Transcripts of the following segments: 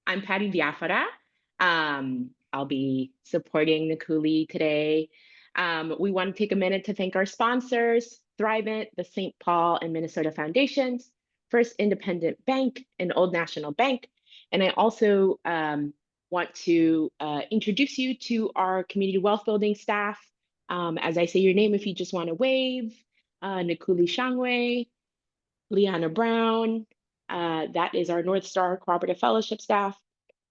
I'm Patty Biafara. I'll be supporting Nikuli today. We want to take a minute to thank our sponsors, Thrivent, the St. Paul and Minnesota Foundations, First Independent Bank, and Old National Bank. And I also want to introduce you to our community wealth building staff. As I say your name, if you just want to wave, Nikuli Shangwe, Liana Brown, that is our North Star Cooperative Fellowship staff.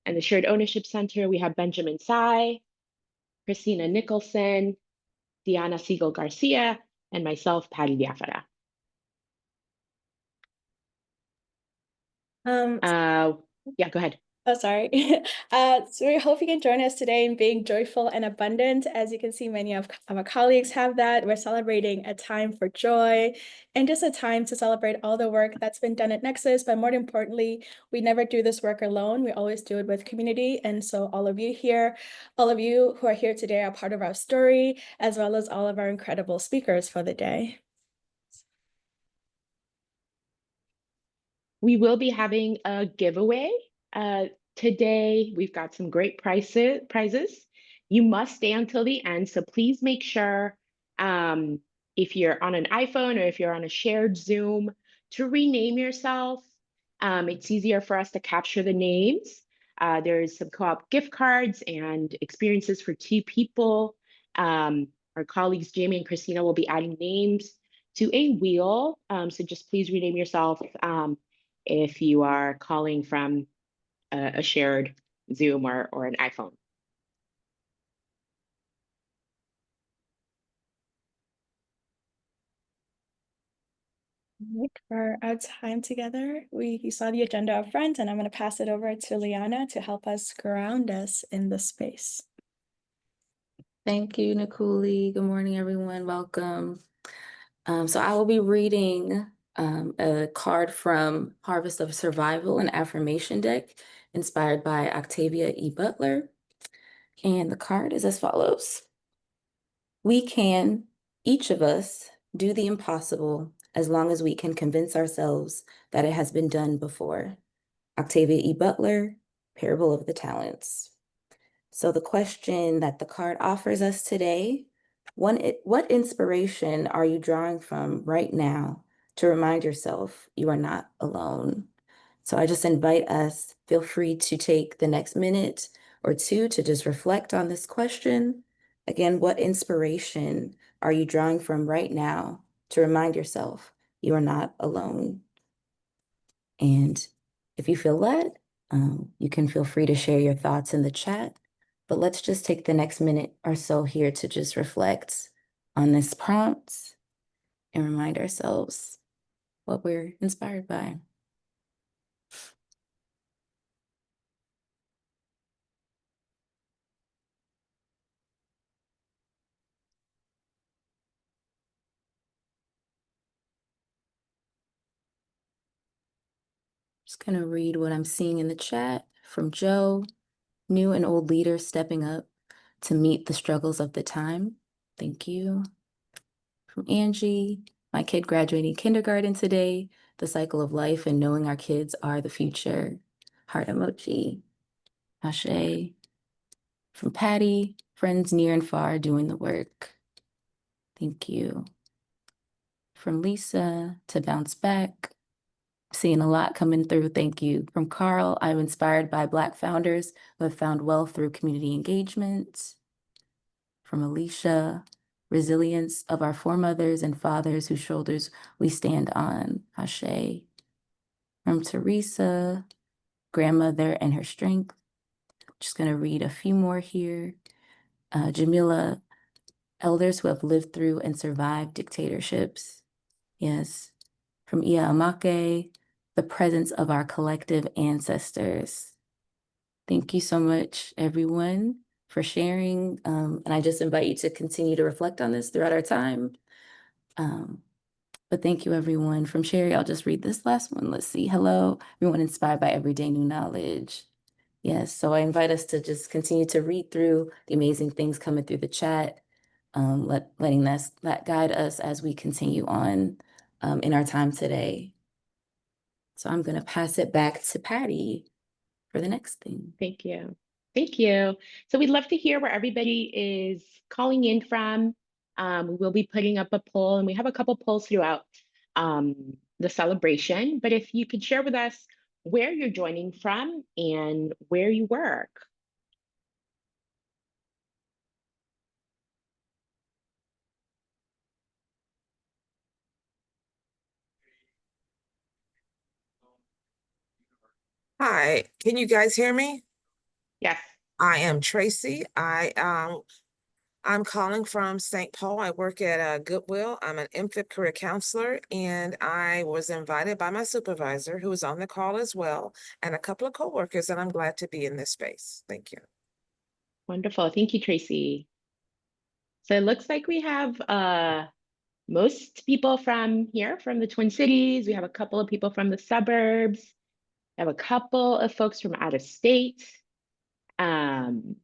And the Shared Ownership Center, we have Benjamin Tsai, Christina Nicholson, Diana Siegel Garcia, and myself, Patty Biafara. Yeah, go ahead. Oh, sorry. So we hope you can join us today in being joyful and abundant. As you can see, many of our colleagues have that. We're celebrating a time for joy and just a time to celebrate all the work that's been done at Nexus. But more importantly, we never do this work alone. We always do it with community. And so all of you who are here today are part of our story, as well as all of our incredible speakers for the day. We will be having a giveaway. Today, we've got some great prizes. You must stay until the end, so please make sure if you're on an iPhone or if you're on a shared Zoom to rename yourself. It's easier for us to capture the names. There's some co-op gift cards and experiences for 2 people. Our colleagues, Jamie and Christina, will be adding names to a wheel. So just please rename yourself if you are calling from a shared Zoom or an iPhone. For our time together, you saw the agenda up front, and I'm going to pass it over to Liana to help us ground us in the space. Thank you, Nikuli. Good morning, everyone. Welcome. So I will be reading a card from Harvest of Survival, an affirmation deck inspired by Octavia E. Butler. And the card is as follows. We can, each of us, do the impossible as long as we can convince ourselves that it has been done before. Octavia E. Butler, Parable of the Talents. So the question that the card offers us today, what inspiration are you drawing from right now to remind yourself you are not alone? So I just invite us, feel free to take the next minute or 2 to just reflect on this question. Again, what inspiration are you drawing from right now to remind yourself you are not alone? And if you feel led, you can feel free to share your thoughts in the chat. But let's just take the next minute or so here to just reflect on this prompt and remind ourselves what we're inspired by. Just going to read what I'm seeing in the chat from Joe. New and old leaders stepping up to meet the struggles of the time. Thank you. From Angie, my kid graduating kindergarten today. The cycle of life and knowing our kids are the future. Heart emoji. Ashe. From Patty, friends near and far doing the work. Thank you. From Lisa, to bounce back. Seeing a lot coming through. Thank you. From Carl, I'm inspired by Black founders who have found wealth through community engagement. From Alicia, resilience of our foremothers and fathers whose shoulders we stand on. Ashe. From Teresa, grandmother and her strength. Just going to read a few more here. Jamila, elders who have lived through and survived dictatorships. Yes. From Amoké, the presence of our collective ancestors. Thank you so much, everyone, for sharing. And I just invite you to continue to reflect on this throughout our time. But thank you, everyone. From Sherry, I'll just read this last one. Let's see. Hello, everyone inspired by everyday new knowledge. Yes, so I invite us to just continue to read through the amazing things coming through the chat, letting that guide us as we continue on in our time today. So I'm going to pass it back to Patty for the next thing. Thank you. Thank you. So we'd love to hear where everybody is calling in from. We will be putting up a poll, and we have a couple polls throughout the celebration. But if you could share with us where you're joining from and where you work. Hi, can you guys hear me? Yes. I am Tracy. I'm calling from St. Paul. I work at Goodwill. I'm an MFIP career counselor, and I was invited by my supervisor, who was on the call as well, and a couple of coworkers, and I'm glad to be in this space. Thank you. Wonderful. Thank you, Tracy. So it looks like we have most people from here, from the Twin Cities. We have a couple of people from the suburbs. We have a couple of folks from out of state. And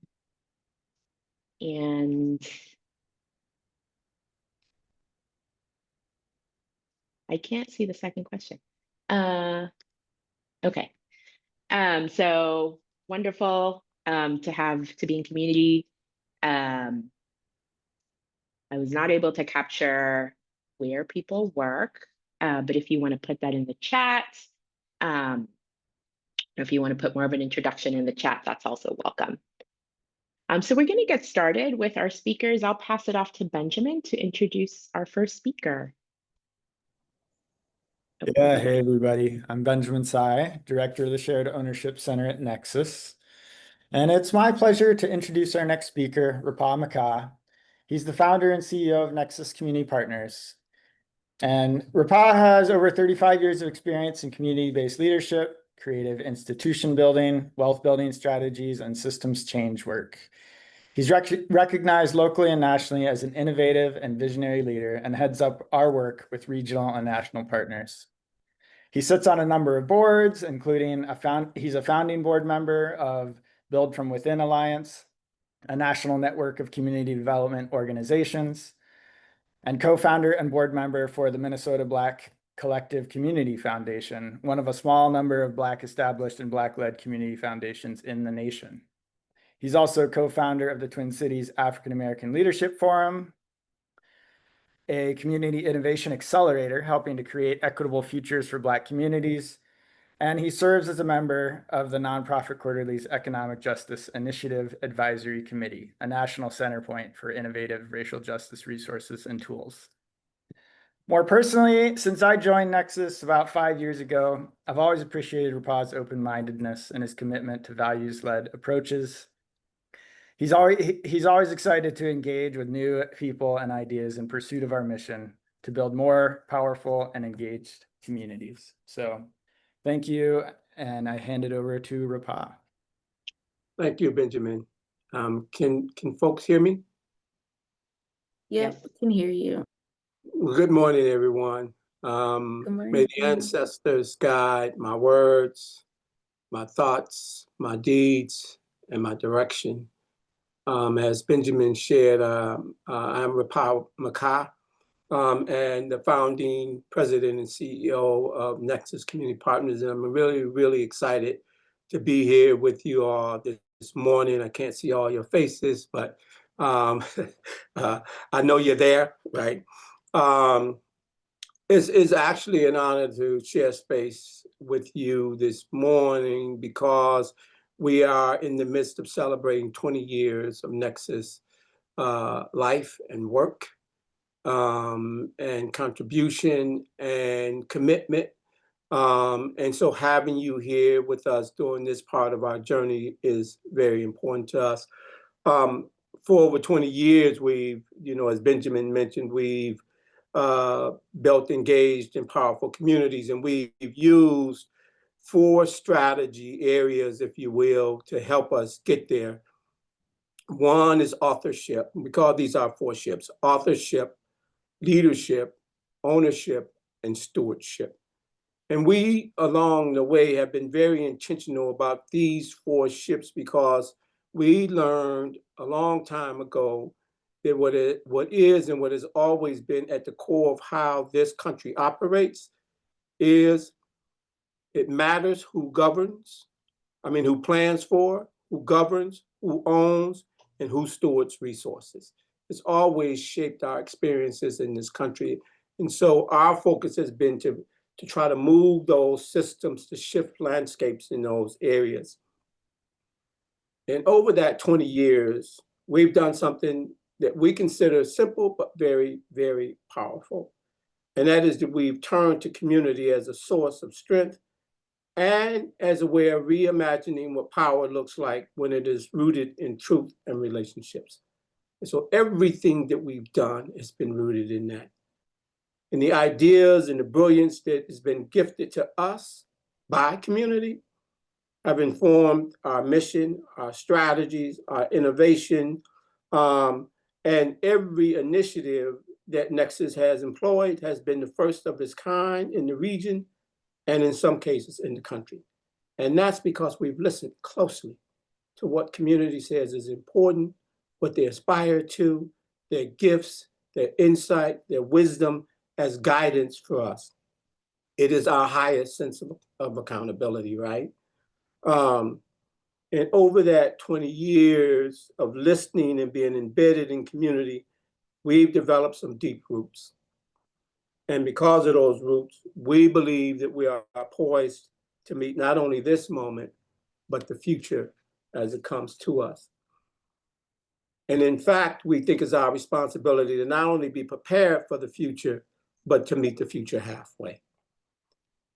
I can't see the second question. Okay. So wonderful to be in community. I was not able to capture where people work, but if you want to put that in the chat, if you want to put more of an introduction in the chat, that's also welcome. So we're going to get started with our speakers. I'll pass it off to Benjamin to introduce our first speaker. Yeah, hey everybody. I'm Benjamin Tsai, Director of the Shared Ownership Center at Nexus. And it's my pleasure to introduce our next speaker, Amoké. He's the founder and CEO of Nexus Community Partners. And Rapa has over 35 years of experience in community-based leadership, creative institution building, wealth building strategies, and systems change work. He's recognized locally and nationally as an innovative and visionary leader and heads up our work with regional and national partners. He sits on a number of boards, including he's a founding board member of Build From Within Alliance, a national network of community development organizations, and co-founder and board member for the Minnesota Black Collective Community Foundation, one of a small number of Black established and Black-led community foundations in the nation. He's also co-founder of the Twin Cities African American Leadership Forum, a community innovation accelerator helping to create equitable futures for Black communities. And he serves as a member of the nonprofit Quarterly's Economic Justice Initiative Advisory Committee, a national center point for innovative racial justice resources and tools. More personally, since I joined Nexus about 5 years ago, I've always appreciated Rapa's open-mindedness and his commitment to values-led approaches. He's always excited to engage with new people and ideas in pursuit of our mission to build more powerful and engaged communities. So thank you, and I hand it over to Rapa. Thank you, Benjamin. Can folks hear me? Yep, Yes. we can hear you. Good morning, everyone. morning. May the ancestors guide my words, my thoughts, my deeds, and my direction. As Benjamin shared, I'm Rapa Amoké, and the founding president and CEO of Nexus Community Partners. And I'm really, really excited to be here with you all this morning. I can't see all your faces, but I know you're there, right? It's actually an honor to share space with you this morning because we are in the midst of celebrating 20 years of Nexus life and work, and contribution and commitment. And so having you here with us during this part of our journey is very important to us. For over 20 years, we've, as Benjamin mentioned, we've built engaged and powerful communities, and we've used 4 strategy areas, if you will, to help us get there. One is authorship. We call these our 4 ships: authorship, leadership, ownership, and stewardship. And we, along the way, have been very intentional about these 4 ships because we learned a long time ago that what is and what has always been at the core of how this country operates is it matters who governs, who plans for, who governs, who owns, and who stewards resources. It's always shaped our experiences in this country. And so our focus has been to try to move those systems, to shift landscapes in those areas. And over that 20 years, we've done something that we consider simple, but very, very powerful. And that is that we've turned to community as a source of strength and as a way of reimagining what power looks like when it is rooted in truth and relationships. And so everything that we've done has been rooted in that. And the ideas and the brilliance that has been gifted to us by community have informed our mission, our strategies, our innovation, and every initiative that Nexus has employed has been the first of its kind in the region and in some cases in the country. And that's because we've listened closely to what community says is important, what they aspire to, their gifts, their insight, their wisdom as guidance for us. It is our highest sense of accountability, right? And over that 20 years of listening and being embedded in community, we've developed some deep roots. And because of those roots, we believe that we are poised to meet not only this moment, but the future as it comes to us. And in fact, we think it's our responsibility to not only be prepared for the future, but to meet the future halfway.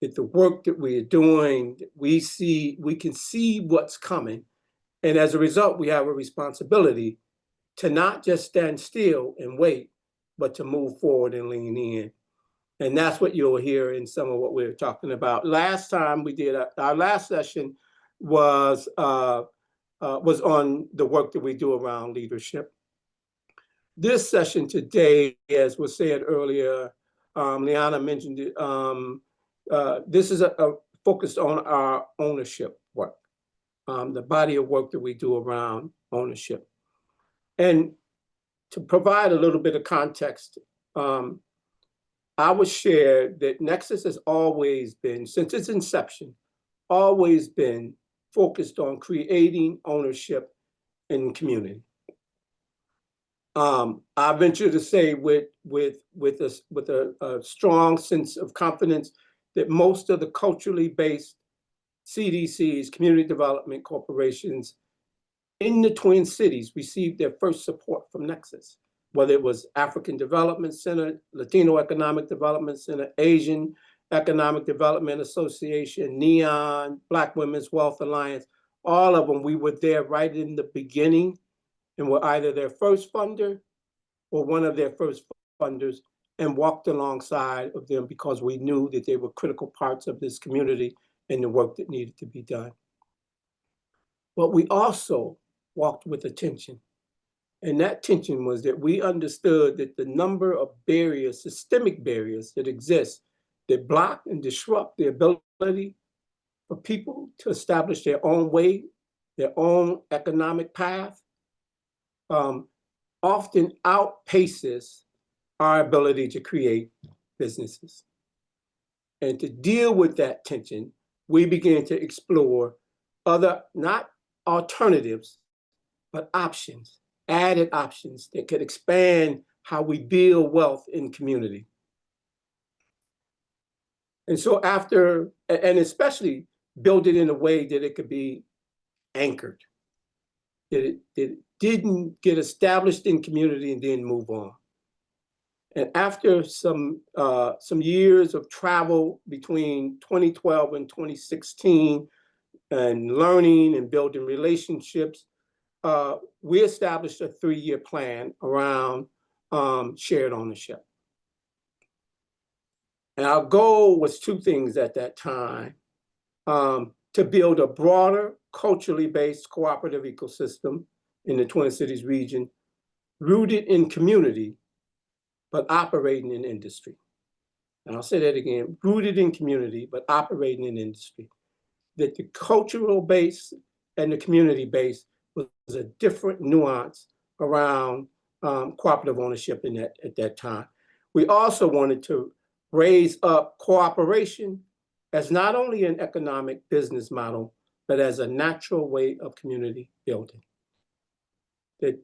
That the work that we are doing, we can see what's coming. And as a result, we have a responsibility to not just stand still and wait, but to move forward and lean in. And that's what you'll hear in some of what we're talking about. Last time we did, our last session was on the work that we do around leadership. This session today, as was said earlier, Liana mentioned it, this is focused on our ownership work, the body of work that we do around ownership. And to provide a little bit of context, I would share that Nexus has always been, since its inception, always been focused on creating ownership in community. I venture to say with a strong sense of confidence that most of the culturally based CDCs, community development corporations in the Twin Cities received their first support from Nexus, whether it was African Development Center, Latino Economic Development Center, Asian Economic Development Association, NEON, Black Women's Wealth Alliance, all of them, we were there right in the beginning and were either their first funder or one of their first funders and walked alongside of them because we knew that they were critical parts of this community and the work that needed to be done. But we also walked with attention. And that tension was that we understood that the number of barriers, systemic barriers that exist that block and disrupt the ability for people to establish their own way, their own economic path, often outpaces our ability to create businesses. And to deal with that tension, we began to explore other, not alternatives, but options, added options that could expand how we build wealth in community. And so after, and especially build it in a way that it could be anchored, that it didn't get established in community and then move on. And after some years of travel between 2012 and 2016 and learning and building relationships, we established a 3-year plan around shared ownership. And our goal was 2 things at that time, to build a broader culturally based cooperative ecosystem in the Twin Cities region, rooted in community, but operating in industry. And I'll say that again, rooted in community, but operating in industry. That the cultural base and the community base was a different nuance around cooperative ownership at that time. We also wanted to raise up cooperation as not only an economic business model, but as a natural way of community building. That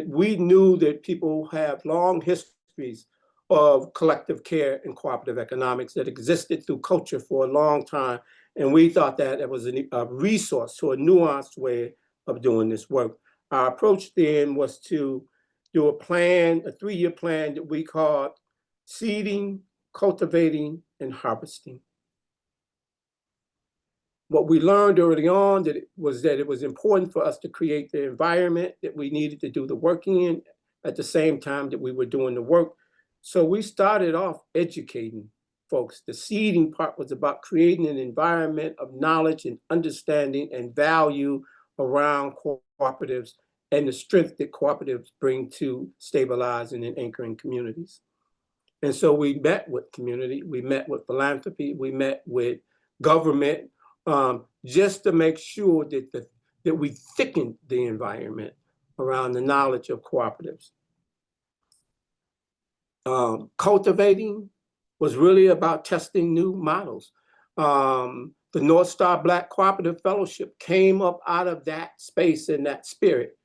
we knew that people have long histories of collective care and cooperative economics that existed through culture for a long time. And we thought that it was a resource to a nuanced way of doing this work. Our approach then was to do a 3-year plan that we called seeding, cultivating, and harvesting. What we learned early on was that it was important for us to create the environment that we needed to do the work in at the same time that we were doing the work. So we started off educating folks. The seeding part was about creating an environment of knowledge and understanding and value around cooperatives and the strength that cooperatives bring to stabilizing and anchoring communities. And so we met with community, we met with philanthropy, we met with government, just to make sure that we thickened the environment around the knowledge of cooperatives. Cultivating was really about testing new models. The North Star Black Cooperative Fellowship came up out of that space and that spirit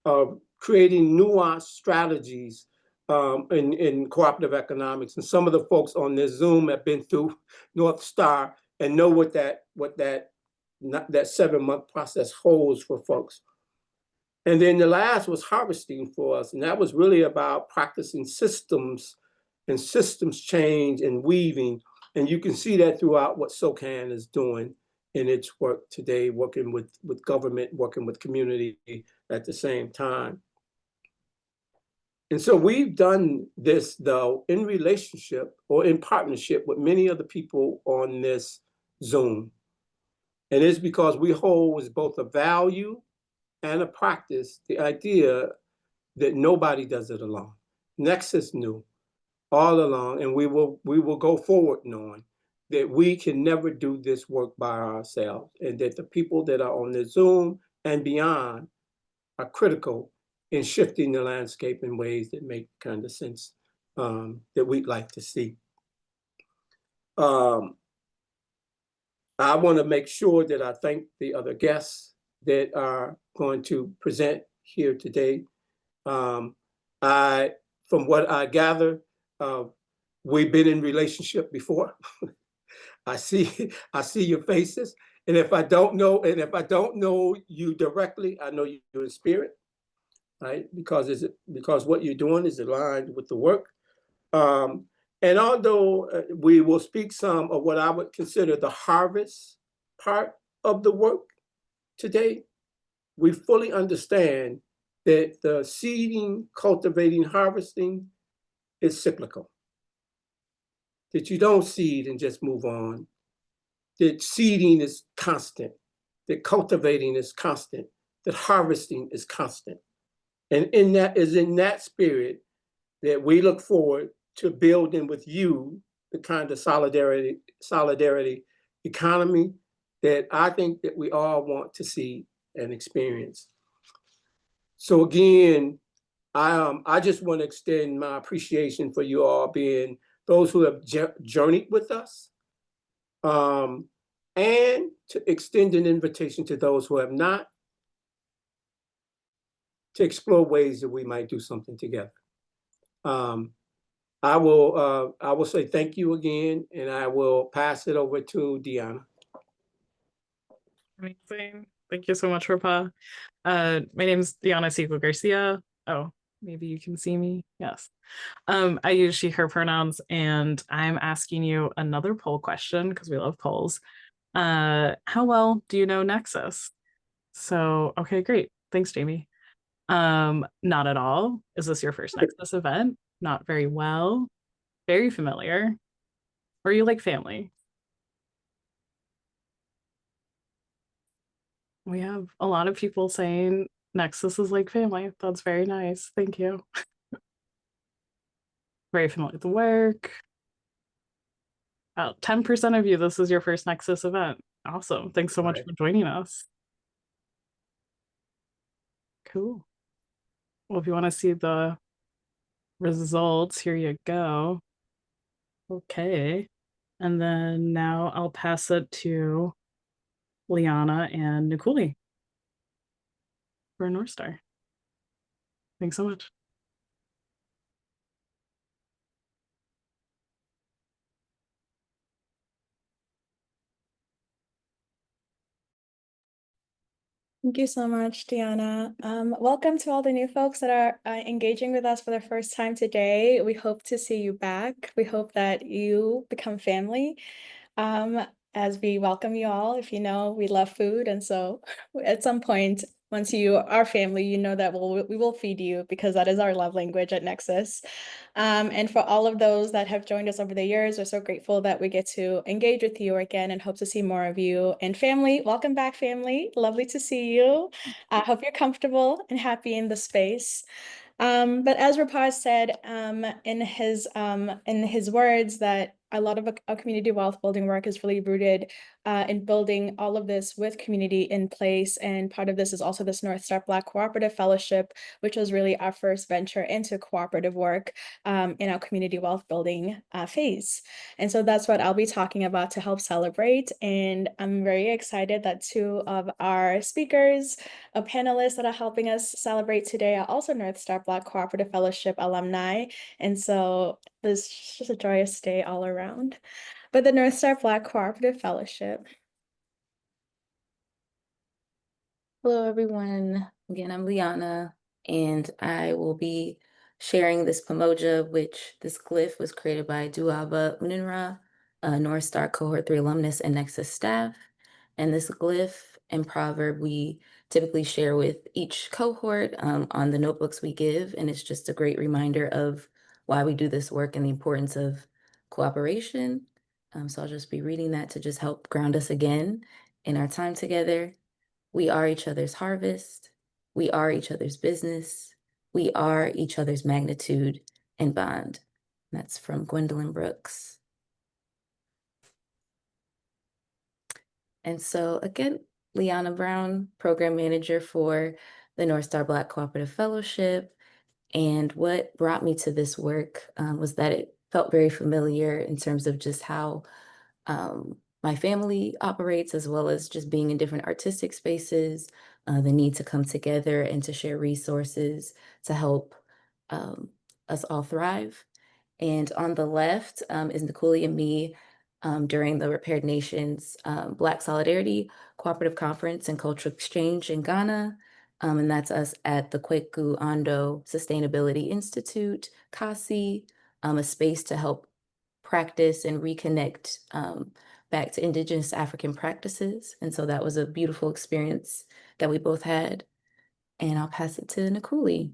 of creating nuanced strategies in cooperative economics. And some of the folks on this Zoom have been through North Star and know what that 7-month process holds for folks. And then the last was harvesting for us. And that was really about practicing systems and systems change and weaving. And you can see that throughout what SOCAN is doing in its work today, working with government, working with community at the same time. And so we've done this, though, in relationship or in partnership with many of the people on this Zoom. And it's because we hold as both a value and a practice the idea that nobody does it alone. Nexus knew all along, and we will go forward knowing that we can never do this work by ourselves, and that the people that are on the Zoom and beyond are critical in shifting the landscape in ways that make kind of sense that we'd like to see. I want to make sure that I thank the other guests that are going to present here today. From what I gather, we've been in relationship before. I see your faces, and if I don't know you directly, I know you in spirit, right? Because what you're doing is aligned with the work. And although we will speak some of what I would consider the harvest part of the work today, we fully understand that the seeding, cultivating, harvesting is cyclical. That you don't seed and just move on. That seeding is constant. That cultivating is constant. That harvesting is constant. And in that spirit that we look forward to building with you the kind of solidarity economy that I think that we all want to see and experience. So again, I just want to extend my appreciation for you all being those who have journeyed with us, and to extend an invitation to those who have not, to explore ways that we might do something together. I will say thank you again, and I will pass it over to Deanna. Amazing. Thank you so much, Rapa. My name is Diana Seco Garcia. Oh, maybe you can see me. Yes. I use she, her pronouns, and I'm asking you another poll question because we love polls. How well do you know Nexus? So, okay, great. Thanks, Jamie. Not at all. Is this your first Nexus event? Not very well. Very familiar. Or you like family? We have a lot of people saying Nexus is like family. That's very nice. Thank you. Very familiar with the work. About 10% of you, this is your first Nexus event. Awesome. Thanks so much for joining us. Cool. Well, if you want to see the results, here you go. Okay. And then now I'll pass it to Liana, and Nikuli for North Star. Thanks so much. Thank you so much, Diana. Welcome to all the new folks that are engaging with us for the first time today. We hope to see you back. We hope that you become family as we welcome you all. If you know, we love food. And so at some point, once you are family, you know that we will feed you because that is our love language at Nexus. And for all of those that have joined us over the years, we're so grateful that we get to engage with you again and hope to see more of you. And family, welcome back, family. Lovely to see you. I hope you're comfortable and happy in the space. But as Rapaz said in his words, that a lot of our community wealth building work is really rooted in building all of this with community in place. And part of this is also this North Star Black Cooperative Fellowship, which was really our first venture into cooperative work in our community wealth building phase. And so that's what I'll be talking about to help celebrate. And I'm very excited that two of our speakers, panelists that are helping us celebrate today are also North Star Black Cooperative Fellowship alumni. And so this is just a joyous day all around. But the North Star Black Cooperative Fellowship. Hello, everyone. Again, I'm Liana, and I will be sharing this Pamoja, which this glyph was created by Duaba Ununra, a North Star Cohort 3 alumnus and Nexus staff. And this glyph and proverb we typically share with each cohort on the notebooks we give. And it's just a great reminder of why we do this work and the importance of cooperation. So I'll just be reading that to just help ground us again in our time together. We are each other's harvest. We are each other's business. We are each other's magnitude and bond. That's from Gwendolyn Brooks. And so again, Liana Brown, Program Manager for the North Star Black Cooperative Fellowship. And what brought me to this work was that it felt very familiar in terms of just how my family operates, as well as just being in different artistic spaces, the need to come together and to share resources to help us all thrive. And on the left is Nikuli and me during the Repaired Nations Black Solidarity Cooperative Conference and Cultural Exchange in Ghana. And that's us at the Kweku Ando Sustainability Institute, KASI, a space to help practice and reconnect back to Indigenous African practices. And so that was a beautiful experience that we both had. And I'll pass it to Nikuli.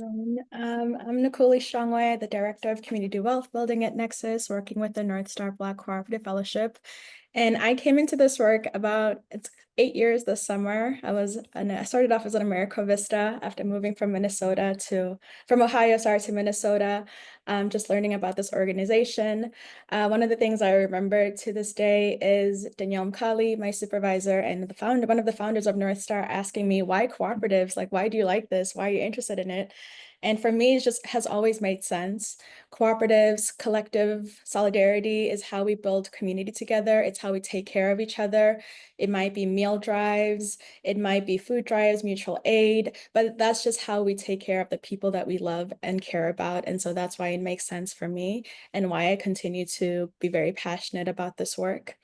I'm Nikuli Shangwe, the Director of Community Wealth Building at Nexus, working with the North Star Black Cooperative Fellowship. And I came into this work it's 8 years this summer. I started off as an America Vista after moving from Ohio, to Minnesota, just learning about this organization. One of the things I remember to this day is Danielle Mkali, my supervisor and one of the founders of North Star, asking me, why cooperatives? Like, why do you like this? Why are you interested in it? And for me, it just has always made sense. Cooperatives, collective solidarity is how we build community together. It's how we take care of each other. It might be meal drives, it might be food drives, mutual aid, but that's just how we take care of the people that we love and care about. And so that's why it makes sense for me and why I continue to be very passionate about this work.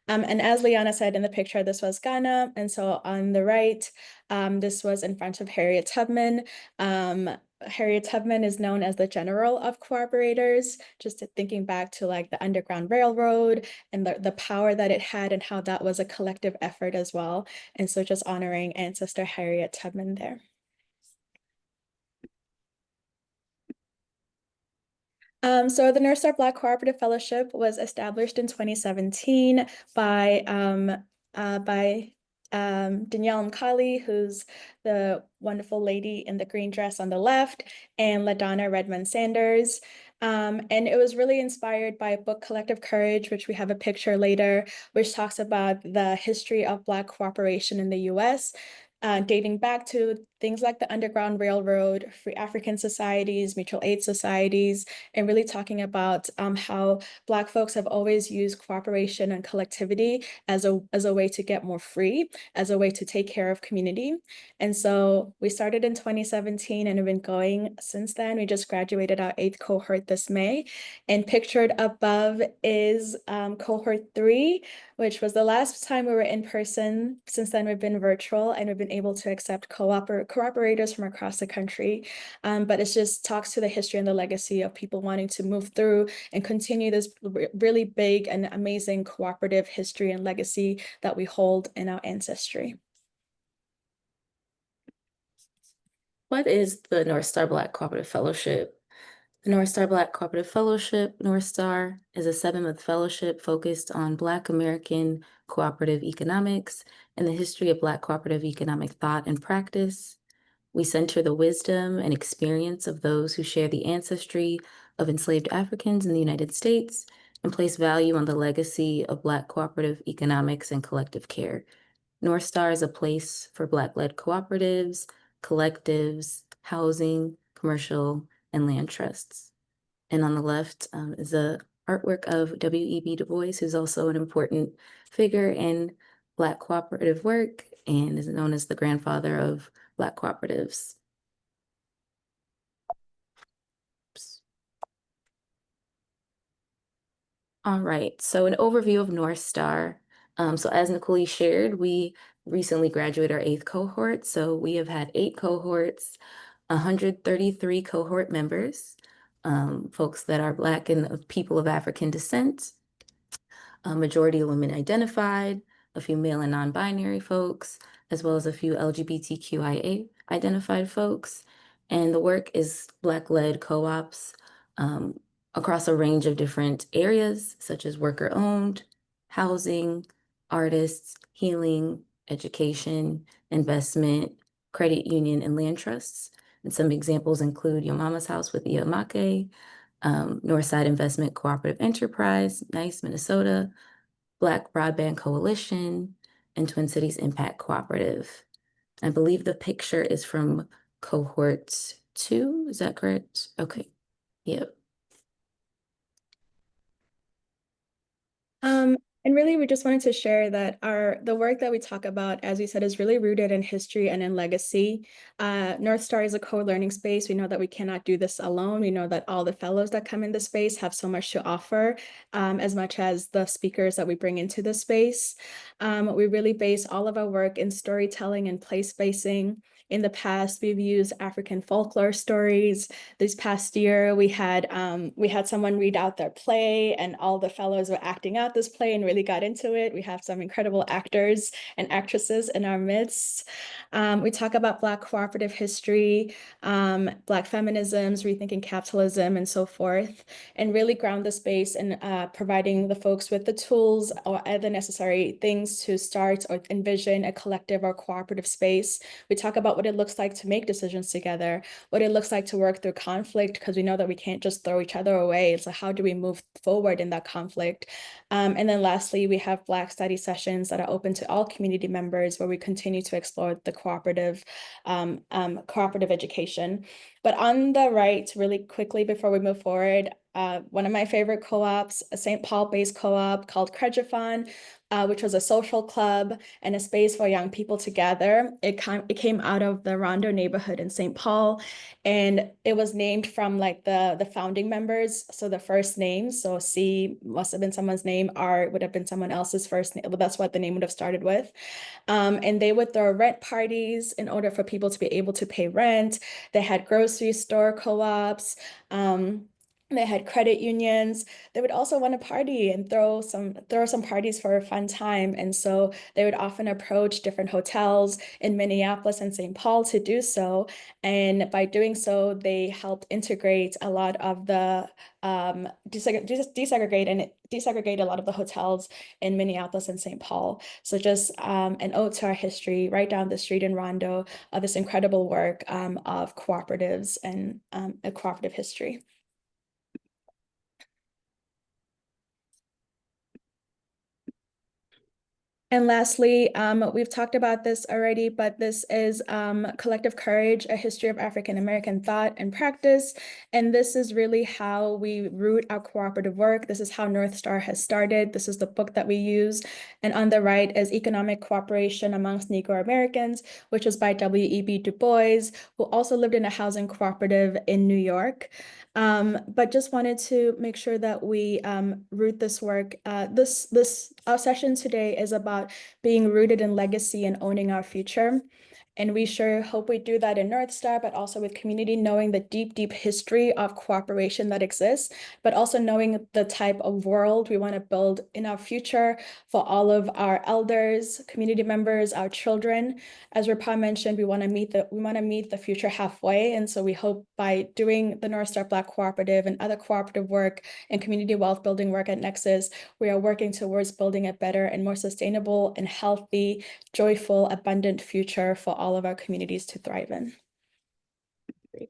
And as Liana said in the picture, this was Ghana. And so on the right, this was in front of Harriet Tubman. Harriet Tubman is known as the general of cooperators, just thinking back to like the Underground Railroad and the power that it had and how that was a collective effort as well. And so just honoring ancestor Harriet Tubman there. So the North Star Black Cooperative Fellowship was established in 2017 by Danielle Mkali, who's the wonderful lady in the green dress on the left, and LaDonna Redmond Sanders. And it was really inspired by a book, Collective Courage, which we have a picture later, which talks about the history of Black cooperation in the US. dating back to things like the Underground Railroad, Free African societies, mutual aid societies, and really talking about how Black folks have always used cooperation and collectivity as a way to get more free, as a way to take care of community. And so we started in 2017 and have been going since then. We just graduated our 8th cohort this May, and pictured above is cohort 3, which was the last time we were in person. Since then, we've been virtual, and we've been able to accept cooperators from across the country. But it just talks to the history and the legacy of people wanting to move through and continue this really big and amazing cooperative history and legacy that we hold in our ancestry. What is the North Star Black Cooperative Fellowship? The North Star Black Cooperative Fellowship, North Star, is a 7-month fellowship focused on Black American cooperative economics and the history of Black cooperative economic thought and practice. We center the wisdom and experience of those who share the ancestry of enslaved Africans in the United States and place value on the legacy of Black cooperative economics and collective care. North Star is a place for Black-led cooperatives, collectives, housing, commercial, and land trusts. And on the left is a artwork of W.E.B. Du Bois, who's also an important figure in Black cooperative work and is known as the grandfather of Black cooperatives. Oops. All right, so an overview of North Star. So as Nicole shared, we recently graduated our 8th cohort. So we have had 8 cohorts, 133 cohort members, folks that are Black and of people of African descent, a majority of women identified, a few male and non-binary folks, as well as a few LGBTQIA identified folks. And the work is Black-led co-ops across a range of different areas, such as worker-owned, housing, artists, healing, education, investment, credit union, and land trusts. And some examples include Your Mama's House with the Amoké, Northside Investment Cooperative Enterprise, NICE, Minnesota, Black Broadband Coalition, and Twin Cities Impact Cooperative. I believe the picture is from cohort 2, is that correct? Okay, yep. And really, we just wanted to share that the work that we talk about, as we said, is really rooted in history and in legacy. North Star is a co-learning space. We know that we cannot do this alone. We know that all the fellows that come in the space have so much to offer, as much as the speakers that we bring into the space. We really base all of our work in storytelling and place-basing. In the past, we've used African folklore stories. This past year, we had someone read out their play, and all the fellows were acting out this play and really got into it. We have some incredible actors and actresses in our midst. We talk about Black cooperative history, Black feminisms, rethinking capitalism, and so forth, and really ground the space in providing the folks with the tools or the necessary things to start or envision a collective or cooperative space. We talk about what it looks like to make decisions together, what it looks like to work through conflict, because we know that we can't just throw each other away. So how do we move forward in that conflict? And then lastly, we have Black study sessions that are open to all community members, where we continue to explore the cooperative education. But on the right, really quickly before we move forward, one of my favorite co-ops, a St. Paul-based co-op called Crejathon, which was a social club and a space for young people to gather. It came out of the Rondo neighborhood in St. Paul, and it was named from like the founding members. So the first names, so C must have been someone's name, R would have been someone else's first name, but that's what the name would have started with. And they would throw rent parties in order for people to be able to pay rent. They had grocery store co-ops. They had credit unions. They would also want to party and throw some parties for a fun time. And so they would often approach different hotels in Minneapolis and St. Paul to do so. And by doing so, they helped integrate a lot of the desegregate a lot of the hotels in Minneapolis and St. Paul. So just an ode to our history right down the street in Rondo of this incredible work of cooperatives and a cooperative history. And lastly, we've talked about this already, but this is Collective Courage, A History of African American Thought and Practice. And this is really how we root our cooperative work. This is how North Star has started. This is the book that we use. And on the right is Economic Cooperation Amongst Negro Americans, which was by W.E.B. Du Bois, who also lived in a housing cooperative in New York. But just wanted to make sure that we root this work. Our session today is about being rooted in legacy and owning our future. And we sure hope we do that in North Star, but also with community, knowing the deep, deep history of cooperation that exists, but also knowing the type of world we want to build in our future for all of our elders, community members, our children. As Rapa mentioned, we want to meet the future halfway. And so we hope by doing the North Star Black Cooperative and other cooperative work and community wealth building work at Nexus, we are working towards building a better and more sustainable and healthy, joyful, abundant future for all of our communities to thrive in. Great.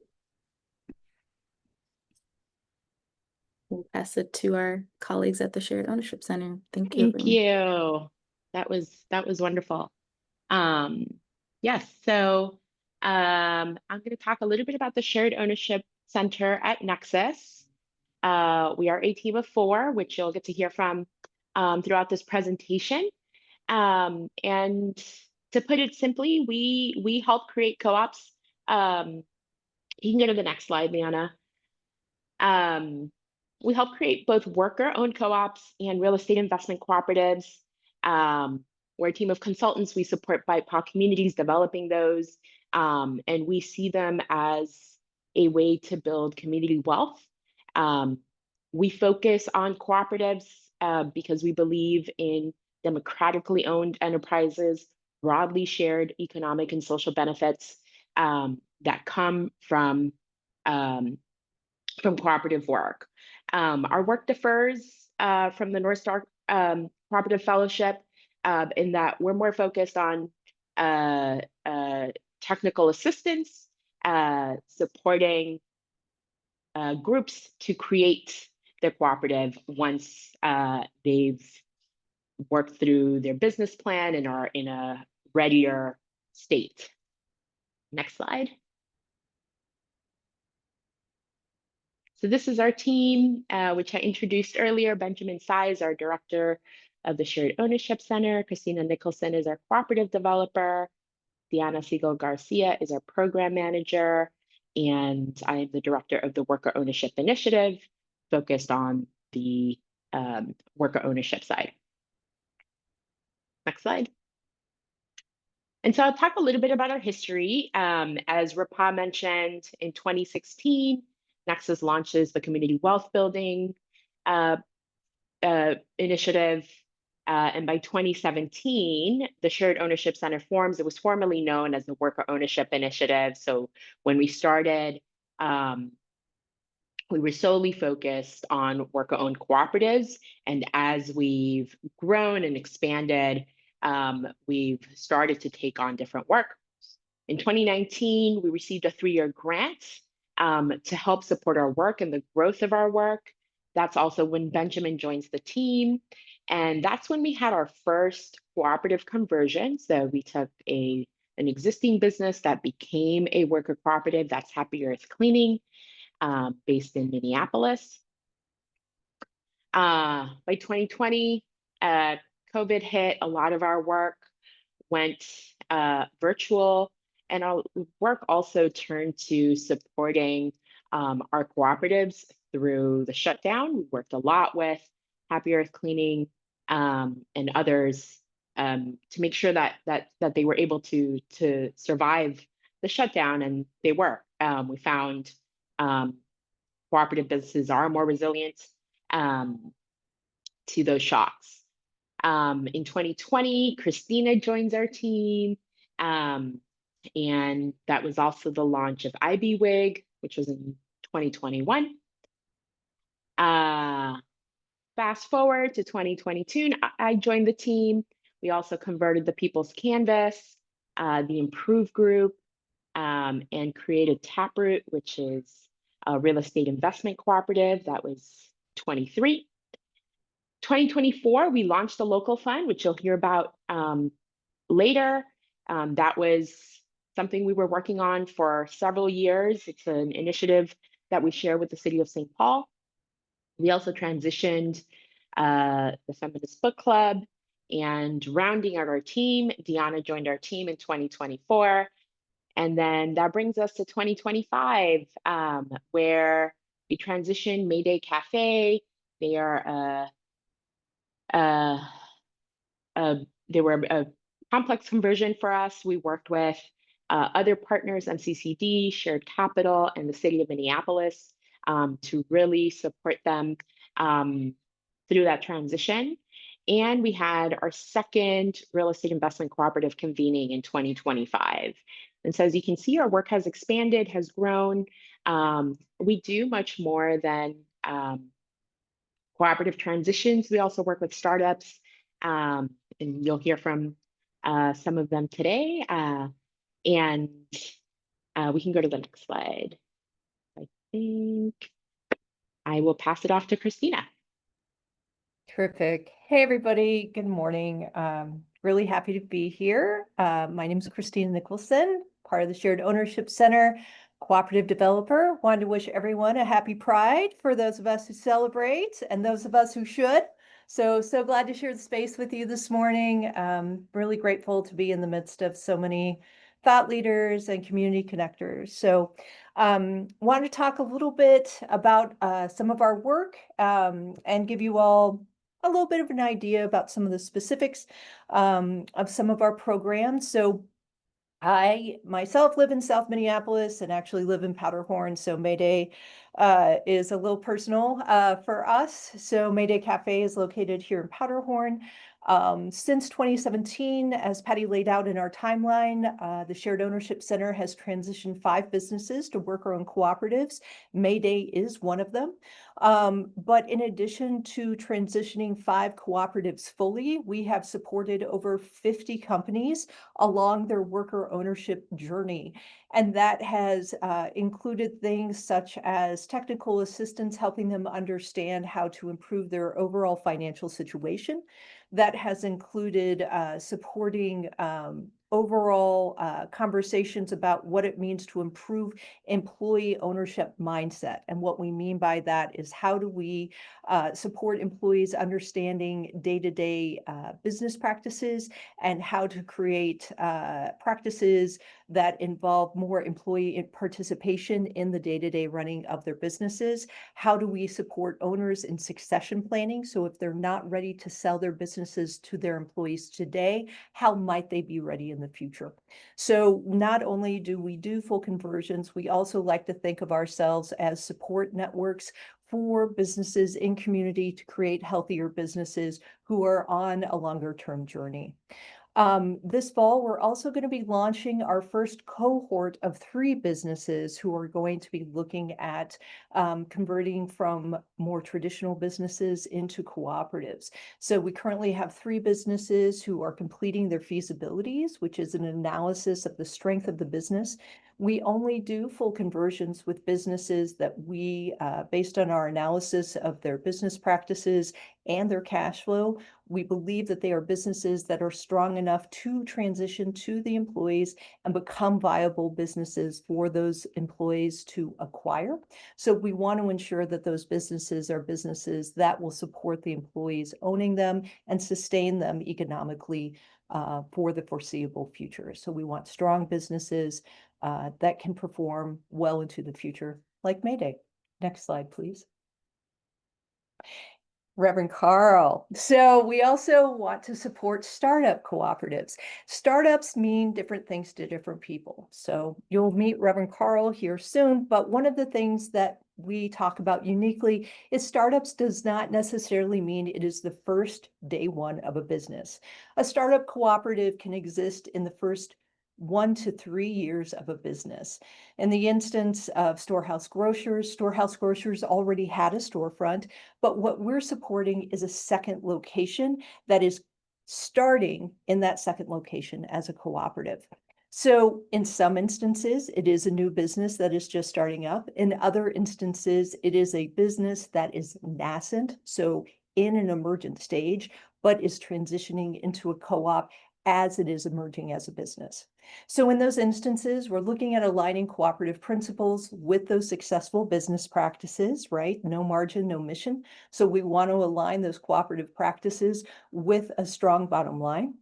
We'll pass it to our colleagues at the Shared Ownership Center. Thank you. Thank you. That was wonderful. Yes, so I'm going to talk a little bit about the Shared Ownership Center at Nexus. We are a team of 4, which you'll get to hear from throughout this presentation. And to put it simply, we help create co-ops. You can go to the next slide, Liana. We help create both worker-owned co-ops and real estate investment cooperatives. We're a team of consultants. We support BIPOC communities developing those, and we see them as a way to build community wealth. We focus on cooperatives because we believe in democratically owned enterprises, broadly shared economic and social benefits that come from cooperative work. Our work differs from the North Star Cooperative Fellowship in that we're more focused on technical assistance, supporting groups to create their cooperative once they've worked through their business plan and are in a readier state. Next slide. So this is our team, which I introduced earlier. Benjamin Tsai is our director of the Shared Ownership Center. Christina Nicholson is our cooperative developer. Diana Siegel Garcia is our program manager. And I am the director of the Worker Ownership Initiative, focused on the worker ownership side. Next slide. And so I'll talk a little bit about our history. As Rapa mentioned, in 2016, Nexus launches the Community Wealth Building initiative. And by 2017, the Shared Ownership Center forms. It was formerly known as the Worker Ownership Initiative. So when we started, we were solely focused on worker-owned cooperatives. And as we've grown and expanded, we've started to take on different work. In 2019, we received a 3-year grant to help support our work and the growth of our work. That's also when Benjamin joins the team. And that's when we had our first cooperative conversion. So we took an existing business that became a worker cooperative, that's Happy Earth Cleaning, based in Minneapolis. By 2020, COVID hit. A lot of our work went virtual, and our work also turned to supporting our cooperatives through the shutdown. We worked a lot with Happy Earth Cleaning and others to make sure that they were able to survive the shutdown, and they were. We found cooperative businesses are more resilient to those shocks. In 2020, Christina joins our team, and that was also the launch of IBWIG, which was in 2021. Fast forward to 2022, I joined the team. We also converted the People's Canvas, the Improve Group, and created Taproot, which is a real estate investment cooperative. That was 23. 2024, we launched a local fund, which you'll hear about later. That was something we were working on for several years. It's an initiative that we share with the city of St. Paul. We also transitioned the Feminist Book Club, and rounding out our team, Deanna joined our team in 2024. And then that brings us to 2025, where we transitioned Mayday Cafe. They are they were a complex conversion for us. We worked with other partners, MCCD, Shared Capital, and the city of Minneapolis to really support them through that transition. And we had our second real estate investment cooperative convening in 2025. And so as you can see, our work has expanded, has grown. We do much more than cooperative transitions. We also work with startups, and you'll hear from some of them today. And we can go to the next slide. I think I will pass it off to Christina. Terrific. Hey, everybody. Good morning. Really happy to be here. My name is Christina Nicholson, part of the Shared Ownership Center, cooperative developer. Wanted to wish everyone a happy Pride for those of us who celebrate and those of us who should. So glad to share the space with you this morning. Really grateful to be in the midst of so many thought leaders and community connectors. So wanted to talk a little bit about some of our work and give you all a little bit of an idea about some of the specifics of some of our programs. So I myself live in South Minneapolis and actually live in Powderhorn. So Mayday is a little personal for us. So Mayday Cafe is located here in Powderhorn. Since 2017, as Patty laid out in our timeline, the Shared Ownership Center has transitioned 5 businesses to worker-owned cooperatives. Mayday is one of them. But in addition to transitioning 5 cooperatives fully, we have supported over 50 companies along their worker ownership journey. And that has included things such as technical assistance, helping them understand how to improve their overall financial situation. That has included supporting overall conversations about what it means to improve employee ownership mindset. And what we mean by that is how do we support employees understanding day-to-day business practices and how to create practices that involve more employee participation in the day-to-day running of their businesses. How do we support owners in succession planning? So if they're not ready to sell their businesses to their employees today, how might they be ready in the future? So not only do we do full conversions, we also like to think of ourselves as support networks for businesses in community to create healthier businesses who are on a longer term journey. This fall, we're also going to be launching our first cohort of 3 businesses who are going to be looking at converting from more traditional businesses into cooperatives. So we currently have 3 businesses who are completing their feasibilities, which is an analysis of the strength of the business. We only do full conversions with businesses that we, based on our analysis of their business practices and their cash flow, we believe that they are businesses that are strong enough to transition to the employees and become viable businesses for those employees to acquire. So we want to ensure that those businesses are businesses that will support the employees owning them and sustain them economically for the foreseeable future. So we want strong businesses that can perform well into the future, like Mayday. Next slide, please. Reverend Carl. So we also want to support startup cooperatives. Startups mean different things to different people. So you'll meet Reverend Carl here soon, but one of the things that we talk about uniquely is startups does not necessarily mean it is the first day one of a business. A startup cooperative can exist in the first 1 to 3 years of a business. In the instance of Storehouse Grocers already had a storefront, but what we're supporting is a second location that is starting in that second location as a cooperative. So in some instances, it is a new business that is just starting up. In other instances, it is a business that is nascent, so in an emergent stage, but is transitioning into a co-op as it is emerging as a business. So in those instances, we're looking at aligning cooperative principles with those successful business practices, right? No margin, no mission. So we want to align those cooperative practices with a strong bottom line.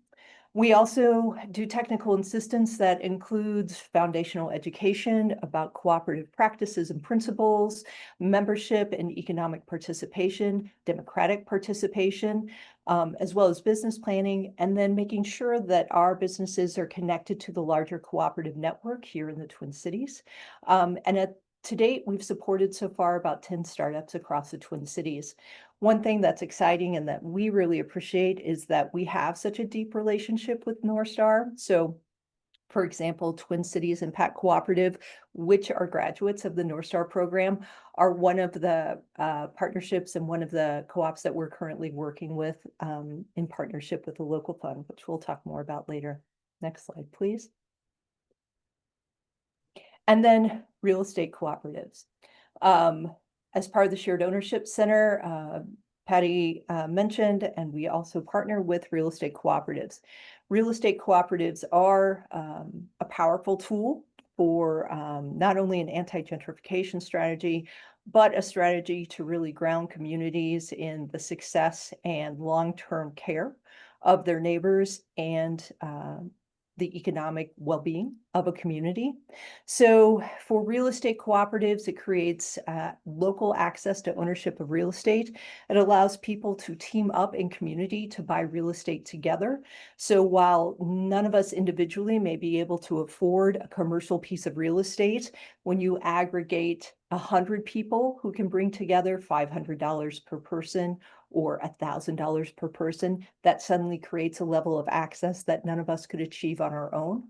We also do technical assistance that includes foundational education about cooperative practices and principles, membership and economic participation, democratic participation, as well as business planning, and then making sure that our businesses are connected to the larger cooperative network here in the Twin Cities. To date, we've supported so far about 10 startups across the Twin Cities. One thing that's exciting and that we really appreciate is that we have such a deep relationship with North Star. So, for example, Twin Cities Impact Cooperative, which are graduates of the North Star program, are one of the partnerships and one of the co-ops that we're currently working with in partnership with the local fund, which we'll talk more about later. Next slide, please. And then real estate cooperatives. As part of the Shared Ownership Center, Patty mentioned, and we also partner with real estate cooperatives. Real estate cooperatives are a powerful tool for not only an anti-gentrification strategy, but a strategy to really ground communities in the success and long-term care of their neighbors and the economic well-being of a community. So for real estate cooperatives, it creates local access to ownership of real estate. It allows people to team up in community to buy real estate together. So while none of us individually may be able to afford a commercial piece of real estate, when you aggregate 100 people who can bring together $500 per person or $1,000 per person, that suddenly creates a level of access that none of us could achieve on our own.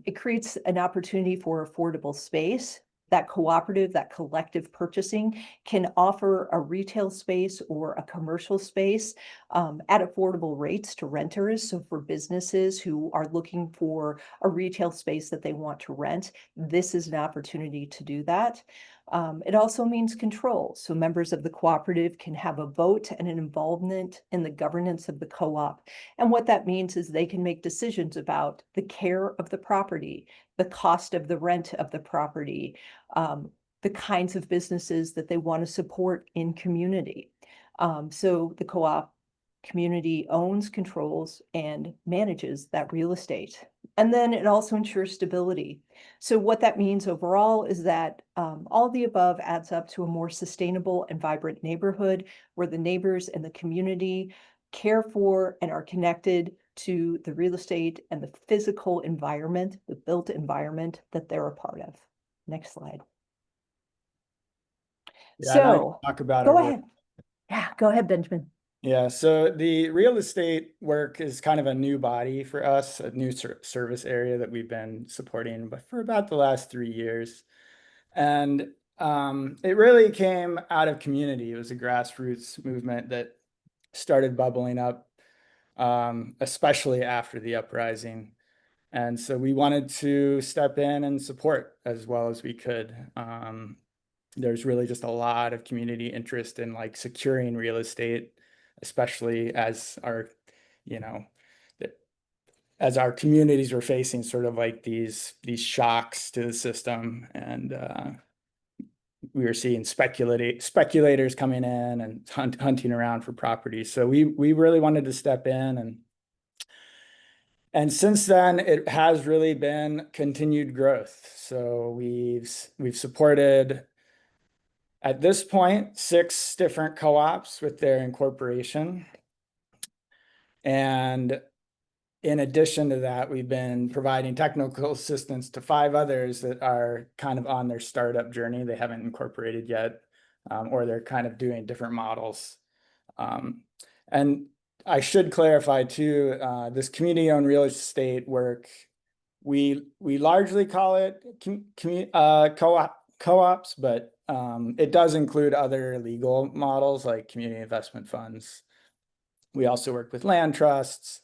It creates an opportunity for affordable space. That cooperative, that collective purchasing can offer a retail space or a commercial space at affordable rates to renters. So for businesses who are looking for a retail space that they want to rent, this is an opportunity to do that. It also means control. So members of the cooperative can have a vote and an involvement in the governance of the co-op. And what that means is they can make decisions about the care of the property, the cost of the rent of the property, the kinds of businesses that they want to support in community. So the co-op community owns, controls, and manages that real estate. And then it also ensures stability. So what that means overall is that all the above adds up to a more sustainable and vibrant neighborhood where the neighbors and the community care for and are connected to the real estate and the physical environment, the built environment that they're a part of. Next slide. Yeah, and I can So talk about go our work. ahead. Yeah, go ahead, Benjamin. Yeah, so the real estate work is kind of a new body for us, a new service area that we've been supporting for about the last 3 years. And it really came out of community. It was a grassroots movement that started bubbling up, especially after the uprising. And so we wanted to step in and support as well as we could. There's really just a lot of community interest in like securing real estate, especially as our, as our communities were facing sort of like these shocks to the system, and we were seeing speculators coming in and hunting around for properties. So we really wanted to step in, and since then it has really been continued growth. So we've supported, at this point, 6 different co-ops with their incorporation. And in addition to that, we've been providing technical assistance to 5 others that are kind of on their startup journey. They haven't incorporated yet, or they're kind of doing different models. And I should clarify too, this community-owned real estate work, we largely call it co-ops, but it does include other legal models like community investment funds. We also work with land trusts,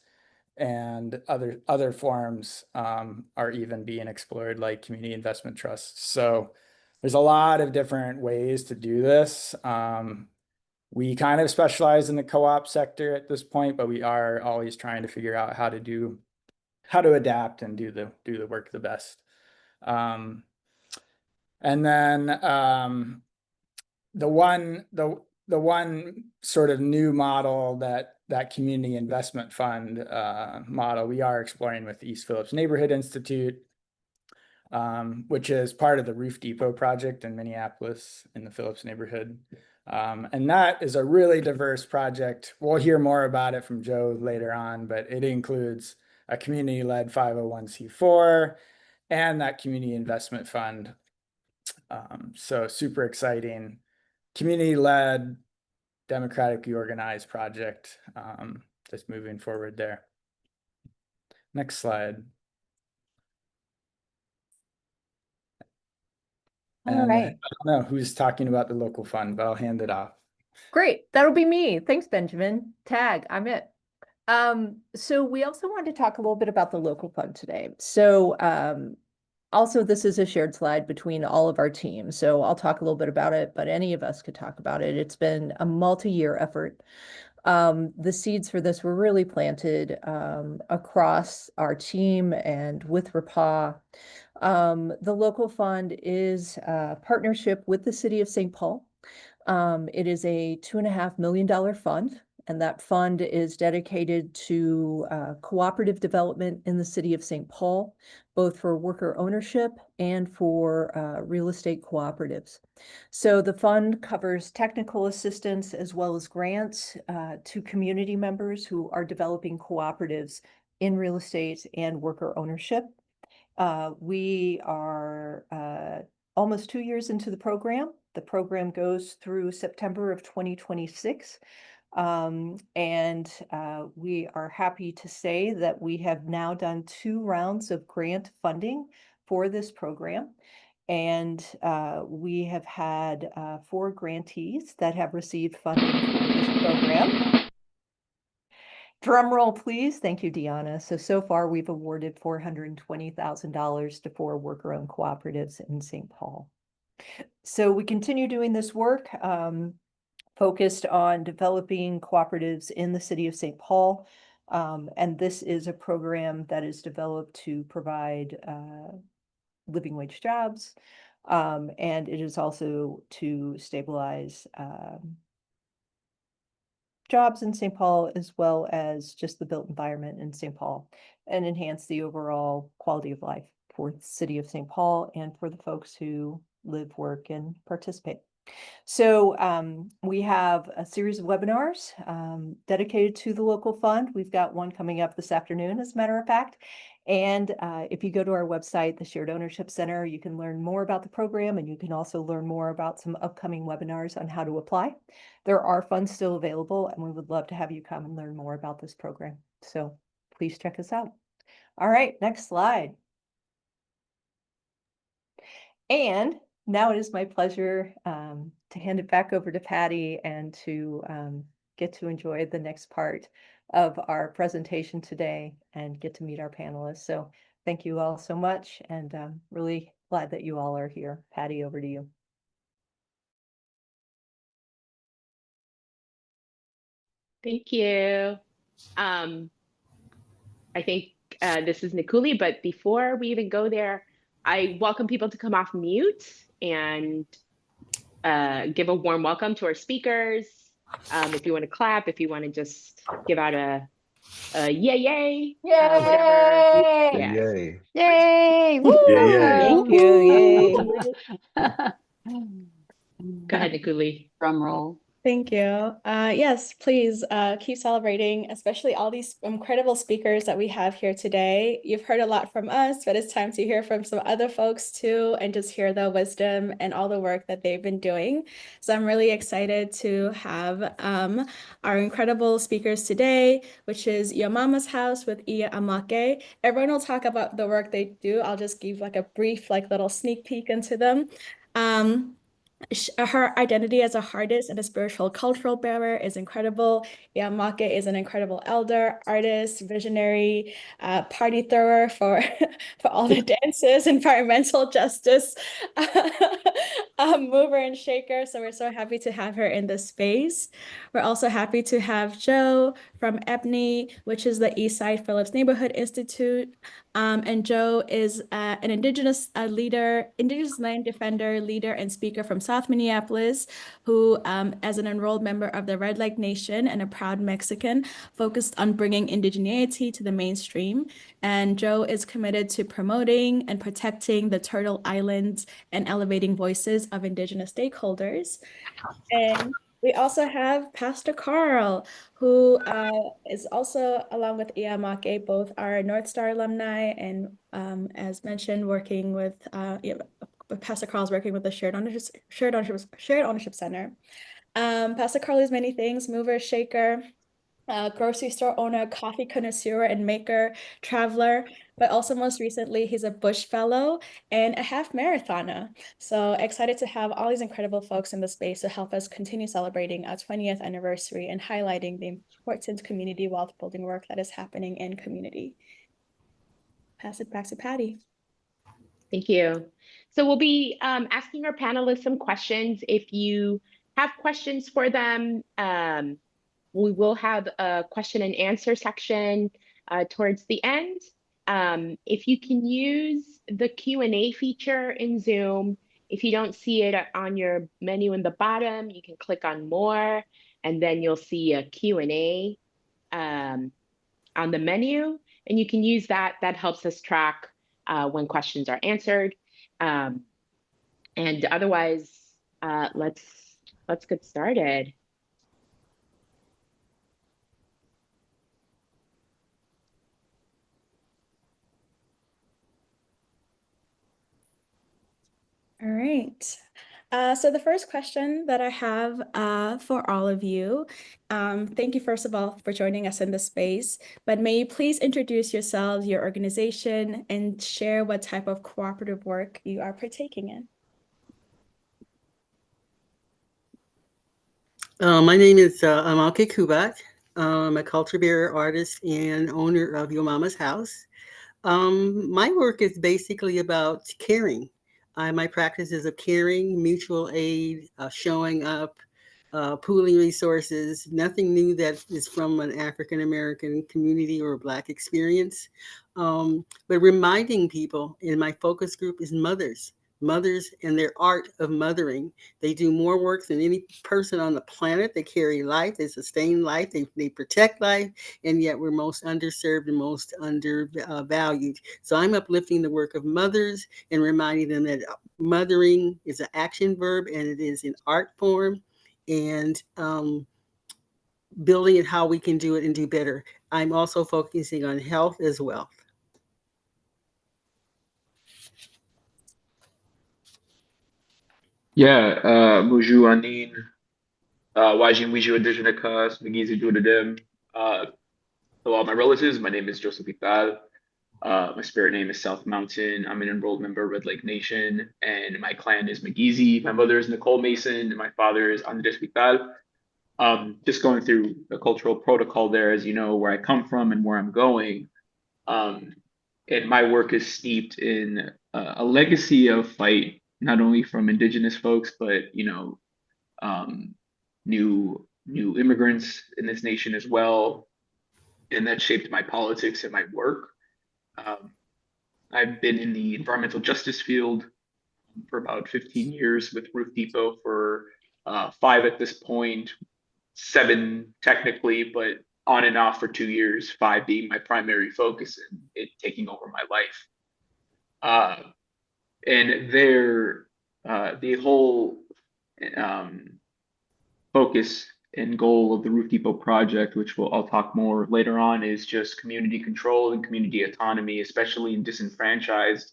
and other forms are even being explored, like community investment trusts. So there's a lot of different ways to do this. We kind of specialize in the co-op sector at this point, but we are always trying to figure out how to adapt and do the work the best. And then the one sort of new model that community investment fund model we are exploring with the East Phillips Neighborhood Institute, which is part of the Roof Depot project in Minneapolis in the Phillips neighborhood. And that is a really diverse project. We'll hear more about it from Joe later on, but it includes a community-led 501c4 and that community investment fund. So super exciting, community-led, democratically organized project that's moving forward there. Next slide. All And right. I don't know who's talking about the local fund, but I'll hand it off. Great. That'll be me. Thanks, Benjamin. Tag, I'm it. So we also wanted to talk a little bit about the local fund today. So also this is a shared slide between all of our teams. So I'll talk a little bit about it, but any of us could talk about it. It's been a multi-year effort. The seeds for this were really planted across our team and with RAPA. The local fund is a partnership with the city of St. Paul. It is a $2.5 million fund, and that fund is dedicated to cooperative development in the city of St. Paul, both for worker ownership and for real estate cooperatives. So the fund covers technical assistance as well as grants to community members who are developing cooperatives in real estate and worker ownership. We are almost 2 years into the program. The program goes through September of 2026. And we are happy to say that we have now done 2 rounds of grant funding for this program. And we have had 4 grantees that have received funding for this program. Drum roll, please. Thank you, Deanna. So far we've awarded $420,000 to 4 worker-owned cooperatives in St. Paul. So we continue doing this work, focused on developing cooperatives in the city of St. Paul. And this is a program that is developed to provide living wage jobs. And it is also to stabilize jobs in St. Paul, as well as just the built environment in St. Paul, and enhance the overall quality of life for the city of St. Paul and for the folks who live, work, and participate. So we have a series of webinars dedicated to the local fund. We've got one coming up this afternoon, as a matter of fact. And if you go to our website, the Shared Ownership Center, you can learn more about the program, and you can also learn more about some upcoming webinars on how to apply. There are funds still available, and we would love to have you come and learn more about this program. So please check us out. All right, next slide. And now it is my pleasure to hand it back over to Patty and to get to enjoy the next part of our presentation today and get to meet our panelists. So thank you all so much, and really glad that you all are here. Patty, over to you. Thank you. I think this is Nikuli, but before we even go there, I welcome people to come off mute and give a warm welcome to our speakers. If you want to clap, if you want to just give out a yay, yay, whatever. Yay! Yes. Yay! Woo! Thank you. Yay. Go ahead, Nikuli. Drum roll. Thank you. Yes, please keep celebrating, especially all these incredible speakers that we have here today. You've heard a lot from us, but it's time to hear from some other folks too, and just hear the wisdom and all the work that they've been doing. So I'm really excited to have our incredible speakers today, which is Your Mama's House with Amoké. Everyone will talk about the work they do. I'll just give like a brief, like little sneak peek into them. Her identity as a artist and a spiritual cultural bearer is incredible. Amoké is an incredible elder, artist, visionary, party thrower for for all the dances, environmental justice, mover and shaker. So we're so happy to have her in this space. We're also happy to have Joe from EBNI, which is the Eastside Phillips Neighborhood Institute. And Joe is an Indigenous leader, Indigenous land defender, leader, and speaker from South Minneapolis, who, as an enrolled member of the Red Lake Nation and a proud Mexican, focused on bringing indigeneity to the mainstream. And Joe is committed to promoting and protecting the Turtle Islands and elevating voices of Indigenous stakeholders. And we also have Pastor Carl, who is also, along with Amoké, both are North Star alumni, and as mentioned, working with Pastor Carl's working with the Shared Ownership Center. Pastor Carl is many things: mover, shaker, grocery store owner, coffee connoisseur and maker, traveler, but also most recently, he's a Bush Fellow and a half marathoner. So excited to have all these incredible folks in the space to help us continue celebrating our 20th anniversary and highlighting the important community wealth building work that is happening in community. Pass it back to Patty. Thank you. So we'll be asking our panelists some questions. If you have questions for them, we will have a question and answer section towards the end. If you can use the Q&A feature in Zoom, if you don't see it on your menu in the bottom, you can click on more, and then you'll see a Q&A on the menu, and you can use that. That helps us track when questions are answered. And otherwise, let's get started. All right. So the first question that I have for all of you, thank you first of all for joining us in this space, but may you please introduce yourselves, your organization, and share what type of cooperative work you are partaking in. My name is Amoké Kubat. I'm a culture bearer, artist, and owner of Your Mama's House. My work is basically about caring. My practice is of caring, mutual aid, showing up, pooling resources. Nothing new that is from an African American community or a Black experience. But reminding people, and my focus group is mothers and their art of mothering. They do more work than any person on the planet. They carry life, they sustain life, they protect life, and yet we're most underserved and most undervalued. So I'm uplifting the work of mothers and reminding them that mothering is an action verb and it is an art form, and building it how we can do it and do better. I'm also focusing on health as well. Bonjour Anine, Wajin Wiju Adijanakas, Magizi Judadem. Hello, all my relatives. My name is Joseph Iqbal. My spirit name is South Mountain. I'm an enrolled member of Red Lake Nation, and my clan is Magizi. My mother is Nicole Mason, and my father is Andres Iqbal. Just going through the cultural protocol there, as you know, where I come from and where I'm going. And my work is steeped in a legacy of fight, not only from Indigenous folks, but new immigrants in this nation as well, and that shaped my politics and my work. I've been in the environmental justice field for about 15 years with Roof Depot for 5 at this point, 7 technically, but on and off for 2 years, 5 being my primary focus and it taking over my life. And there, the whole focus and goal of the Roof Depot project, which I'll talk more later on, is just community control and community autonomy, especially in disenfranchised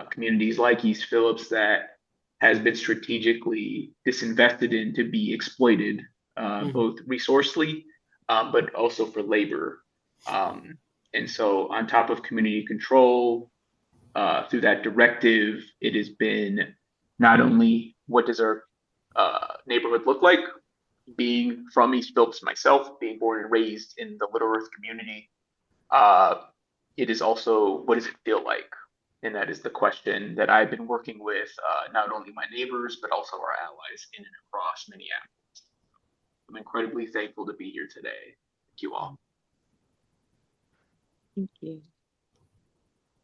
communities like East Phillips that has been strategically disinvested in to be exploited, both resourcely, but also for labor. And so on top of community control, through that directive, it has been not only what does our neighborhood look like, being from East Phillips myself, being born and raised in the Little Earth community, it is also what does it feel like? And that is the question that I've been working with not only my neighbors, but also our allies in and across Minneapolis. I'm incredibly thankful to be here today. Thank you all. Thank you.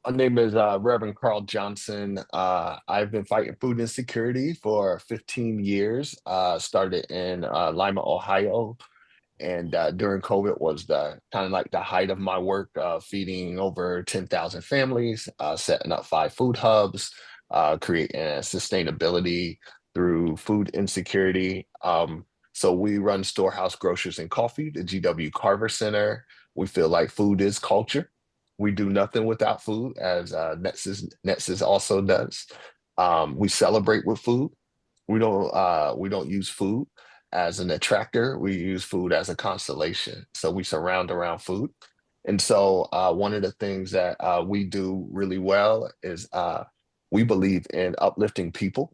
My name is Reverend Carl Johnson. I've been fighting food insecurity for 15 years. Started in Lima, Ohio, and during COVID was the kind of like the height of my work, feeding over 10,000 families, setting up 5 food hubs, creating sustainability through food insecurity. So we run Storehouse, Grocers, and Coffee, the GW Carver Center. We feel like food is culture. We do nothing without food, as Nexus also does. We celebrate with food. We don't use food as an attractor. We use food as a constellation. So we surround around food. And so one of the things that we do really well is we believe in uplifting people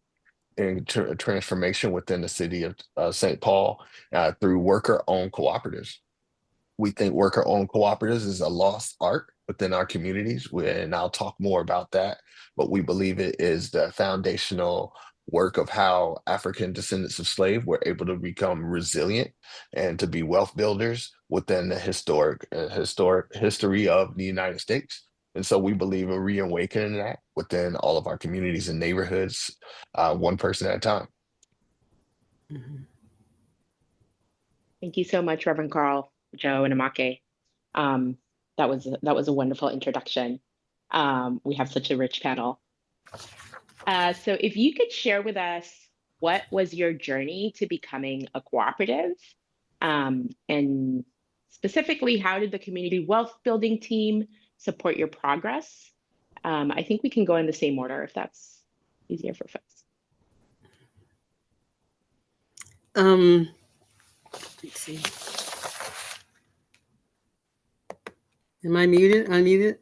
and transformation within the city of St. Paul through worker-owned cooperatives. We think worker-owned cooperatives is a lost art within our communities, and I'll talk more about that, but we believe it is the foundational work of how African descendants of slaves were able to become resilient and to be wealth builders within the historic history of the United States. And so we believe in reawakening that within all of our communities and neighborhoods, one person at a time. Mhm. Thank you so much, Reverend Carl, Joe, and Amoké. That was a wonderful introduction. We have such a rich panel. So if you could share with us what was your journey to becoming a cooperative, and specifically, how did the community wealth building team support your progress? I think we can go in the same order if that's easier for folks. Let's see. Am I muted? Unmuted?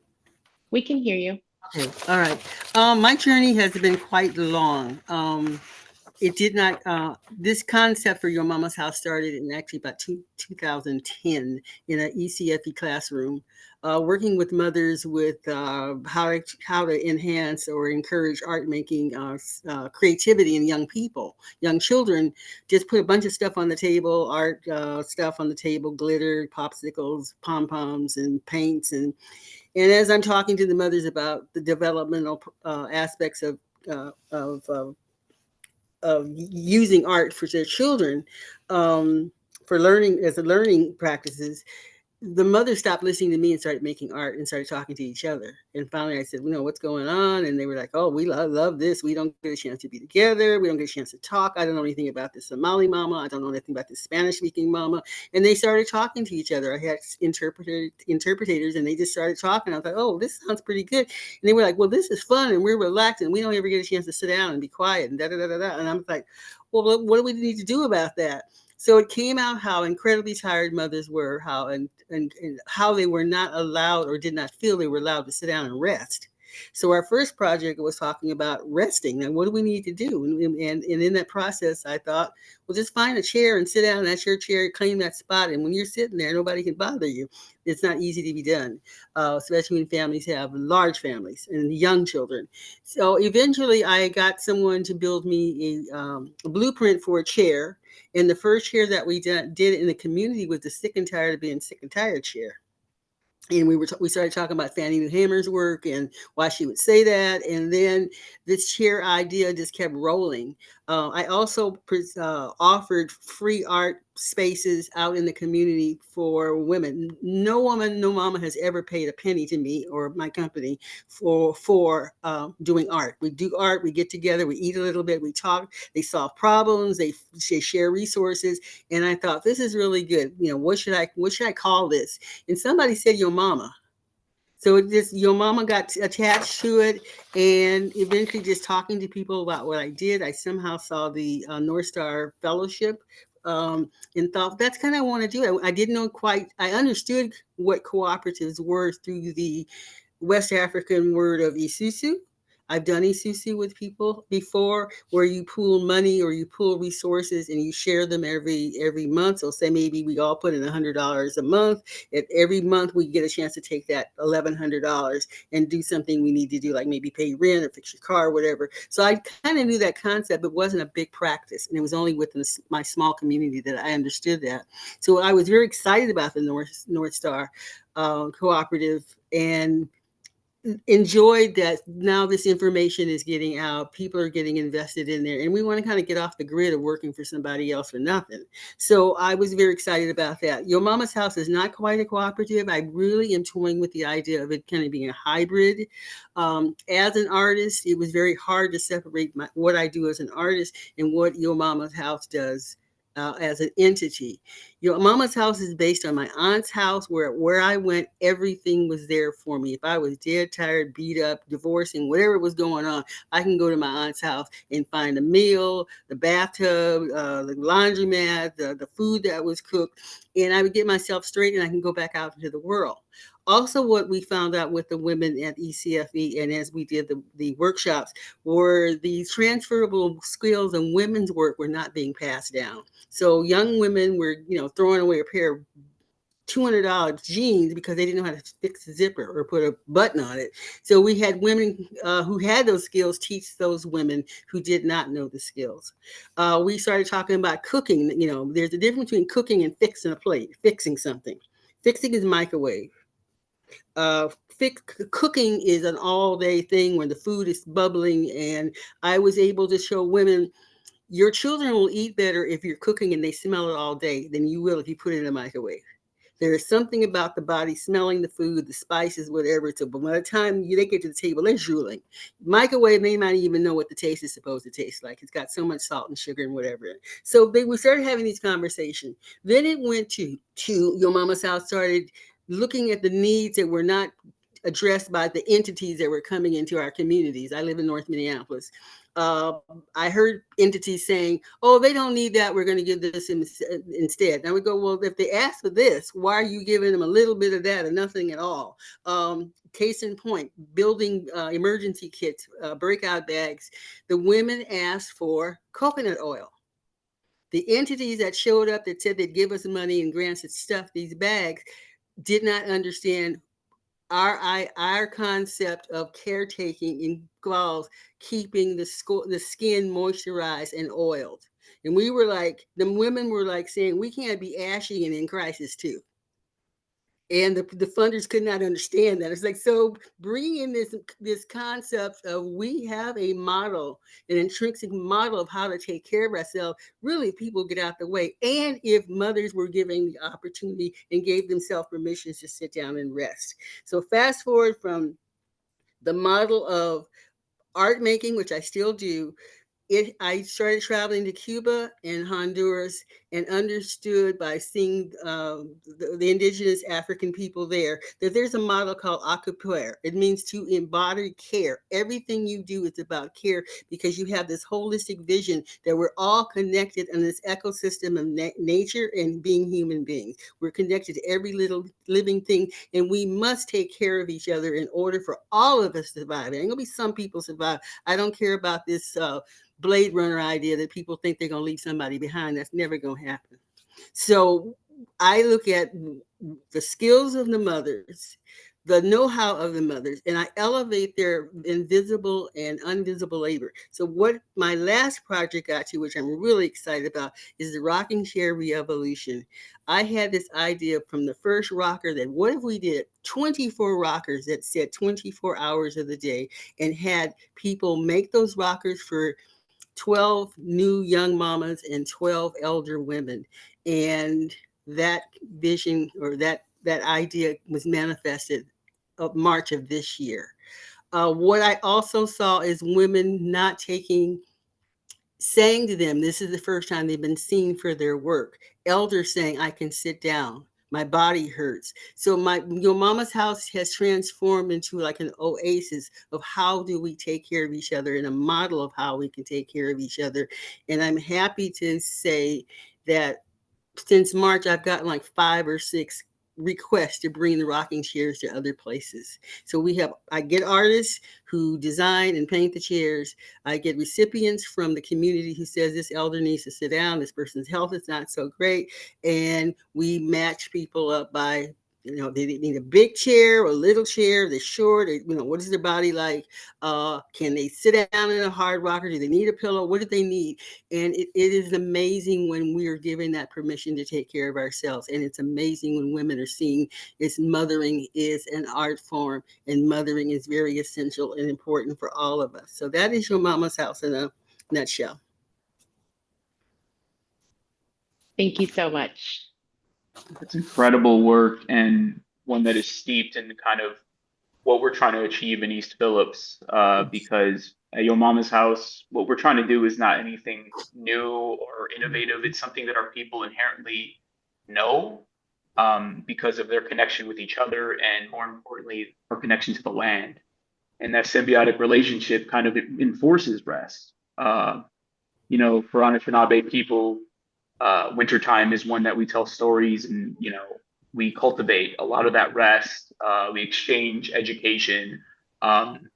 We can hear you. Okay, all right. My journey has been quite long. It did not, this concept for Your Mama's House started in actually about 2010 in an ECFE classroom, working with mothers with how to enhance or encourage art making, creativity in young people. Young children just put a bunch of stuff on the table, art stuff on the table, glitter, popsicles, pom-poms, and paints. And as I'm talking to the mothers about the developmental aspects of using art for their children, for learning as a learning practices, the mother stopped listening to me and started making art and started talking to each other. And finally I said, what's going on? And they were like, oh, we love this. We don't get a chance to be together. We don't get a chance to talk. I don't know anything about this Somali mama. I don't know anything about this Spanish speaking mama. And they started talking to each other. I had interpreters and they just started talking. I was like, oh, this sounds pretty good. And they were like, well, this is fun and we're relaxed and we don't ever get a chance to sit down and be quiet and da-da-da-da-da. And I'm like, well, what do we need to do about that? So it came out how incredibly tired mothers were, and how they were not allowed or did not feel they were allowed to sit down and rest. So our first project was talking about resting and what do we need to do? And in that process, I thought, well, just find a chair and sit down. And that's your chair, claim that spot. And when you're sitting there, nobody can bother you. It's not easy to be done, especially when families have large families and young children. So eventually I got someone to build me a blueprint for a chair. And the first chair that we did in the community was the sick and tired of being sick and tired chair. And we started talking about Fannie Lou Hamer's work and why she would say that. And then this chair idea just kept rolling. I also offered free art spaces out in the community for women. No woman, no mama has ever paid a penny to me or my company for doing art. We do art, we get together, we eat a little bit, we talk, they solve problems, they share resources. And I thought, this is really good. What should I call this? And somebody said, Your Mama. So Your Mama got attached to it, and eventually just talking to people about what I did, I somehow saw the North Star Fellowship and thought, that's kind of what I want to do. I didn't know quite, I understood what cooperatives were through the West African word of Isusu. I've done Isusu with people before, where you pool money or you pool resources and you share them every month. So say maybe we all put in $100 a month. Every month we get a chance to take that $1,100 and do something we need to do, like maybe pay rent or fix your car or whatever. So I kind of knew that concept, but wasn't a big practice. And it was only within my small community that I understood that. So I was very excited about the North Star Cooperative, and enjoyed that now this information is getting out. People are getting invested in there, and we want to kind of get off the grid of working for somebody else for nothing. So I was very excited about that. Your Mama's House is not quite a cooperative. I really am toying with the idea of it kind of being a hybrid. As an artist, it was very hard to separate what I do as an artist and what Your Mama's House does as an entity. Your Mama's House is based on my aunt's house, where I went, everything was there for me. If I was dead, tired, beat up, divorcing, whatever was going on, I can go to my aunt's house and find a meal, the bathtub, the laundromat, the food that was cooked, and I would get myself straight and I can go back out into the world. Also, what we found out with the women at ECFE, and as we did the workshops, were the transferable skills in women's work were not being passed down. So young women were, throwing away a pair of $200 jeans because they didn't know how to fix a zipper or put a button on it. So we had women who had those skills teach those women who did not know the skills. We started talking about cooking. There's a difference between cooking and fixing a plate, fixing something. Fixing is microwave. Cooking is an all-day thing when the food is bubbling, and I was able to show women, your children will eat better if you're cooking and they smell it all day than you will if you put it in a microwave. There is something about the body smelling the food, the spices, whatever. So, but by the time they get to the table, they're drooling. Microwave, they might even know what the taste is supposed to taste like. It's got so much salt and sugar and whatever. So we started having these conversations. Then it went to Your Mama's House, started looking at the needs that were not addressed by the entities that were coming into our communities. I live in North Minneapolis. I heard entities saying, oh, they don't need that, we're going to give this instead. And we go, well, if they ask for this, why are you giving them a little bit of that and nothing at all? Case in point, building emergency kits, breakout bags. The women asked for coconut oil. The entities that showed up that said they'd give us money and grants to stuff these bags did not understand our concept of caretaking involves keeping the skin moisturized and oiled. And we were like, the women were like saying, we can't be ashy and in crisis too. And the funders could not understand that. It's like, so bringing in this concept of we have a model, an intrinsic model of how to take care of ourselves, really people get out the way. And if mothers were given the opportunity and gave themselves permissions to sit down and rest. So fast forward from the model of art making, which I still do, I started traveling to Cuba and Honduras and understood by seeing the indigenous African people there that there's a model called Amoké. It means to embody care. Everything you do is about care because you have this holistic vision that we're all connected in this ecosystem of nature and being human beings. We're connected to every little living thing, and we must take care of each other in order for all of us to survive. There ain't gonna be some people survive. I don't care about this Blade Runner idea that people think they're going to leave somebody behind. That's never going to happen. So I look at the skills of the mothers, the know-how of the mothers, and I elevate their invisible and invisible labor. So what my last project got to, which I'm really excited about, is the rocking chair re-evolution. I had this idea from the first rocker that what if we did 24 rockers that said 24 hours of the day and had people make those rockers for 12 new young mamas and 12 elder women. And that vision or that idea was manifested of March of this year. What I also saw is women not saying to them, this is the first time they've been seen for their work. Elders saying, I can sit down. My body hurts. So Your Mama's House has transformed into like an oasis of how do we take care of each other and a model of how we can take care of each other. And I'm happy to say that since March, I've gotten like 5 or 6 request to bring the rocking chairs to other places. So I get artists who design and paint the chairs. I get recipients from the community who says this elder needs to sit down, this person's health is not so great. And we match people up by, they need a big chair or a little chair, they're short, what is their body like? Can they sit down in a hard rocker? Do they need a pillow? What do they need? And it is amazing when we are given that permission to take care of ourselves. And it's amazing when women are seeing mothering is an art form, and mothering is very essential and important for all of us. So that is Your Mama's House in a nutshell. Thank you so much. It's incredible work, and one that is steeped in kind of what we're trying to achieve in East Phillips, because at Your Mama's House, what we're trying to do is not anything new or innovative. It's something that our people inherently know, because of their connection with each other, and more importantly, our connection to the land. And that symbiotic relationship kind of enforces rest. For Anishinaabe people, wintertime is one that we tell stories, and we cultivate a lot of that rest. We exchange education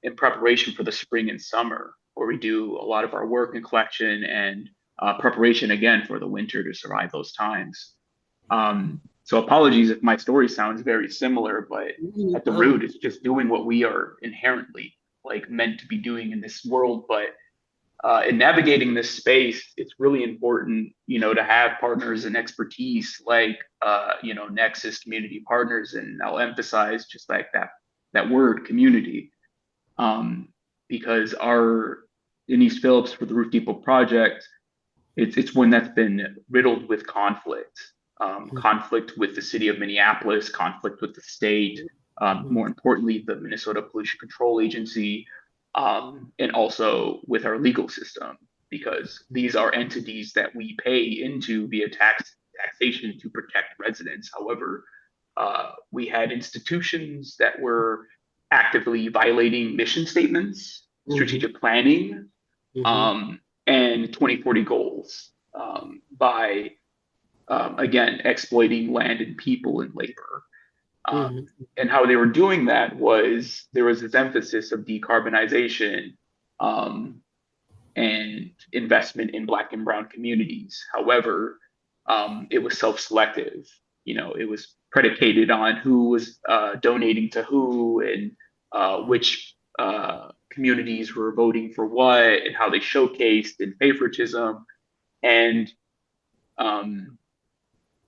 in preparation for the spring and summer, where we do a lot of our work and collection and preparation again for the winter to survive those times. So apologies if my story sounds very similar, but at the root, it's just doing what we are inherently meant to be doing in this world. But in navigating this space, it's really important, to have partners and expertise like, Nexus community partners. And I'll emphasize just like that word community, because in East Phillips for the Roof Depot project, it's one that's been riddled with conflict, conflict with the city of Minneapolis, conflict with the state, more importantly, the Minnesota Pollution Control Agency, and also with our legal system, because these are entities that we pay into via taxation to protect residents. However, we had institutions that were actively violating mission statements, strategic planning, and 2040 goals, by again exploiting land and people and labor. And how they were doing that was there was this emphasis of decarbonization, and investment in Black and Brown communities. However, it was self-selective. It was predicated on who was donating to who, and which communities were voting for what, and how they showcased in favoritism. And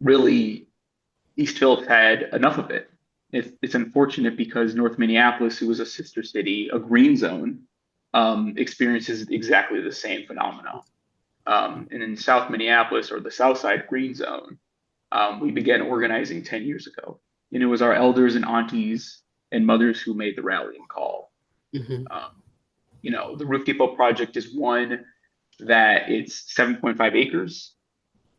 really, East Phillips had enough of it. It's unfortunate because North Minneapolis, who was a sister city, a green zone, experiences exactly the same phenomenon. And in South Minneapolis, or the South Side Green Zone, we began organizing 10 years ago. And it was our elders and aunties and mothers who made the rallying call. The Roof Depot project is one that it's 7.5 acres.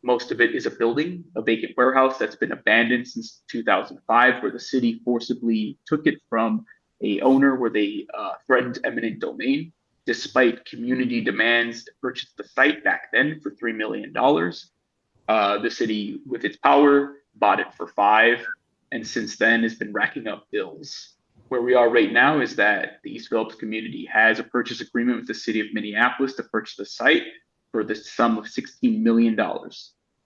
Most of it is a building, a vacant warehouse that's been abandoned since 2005, where the city forcibly took it from a owner where they threatened eminent domain, despite community demands to purchase the site back then for $3 million. The city, with its power, bought it for $5 million, and since then has been racking up bills. Where we are right now is that the East Phillips community has a purchase agreement with the city of Minneapolis to purchase the site for the sum of $16 million.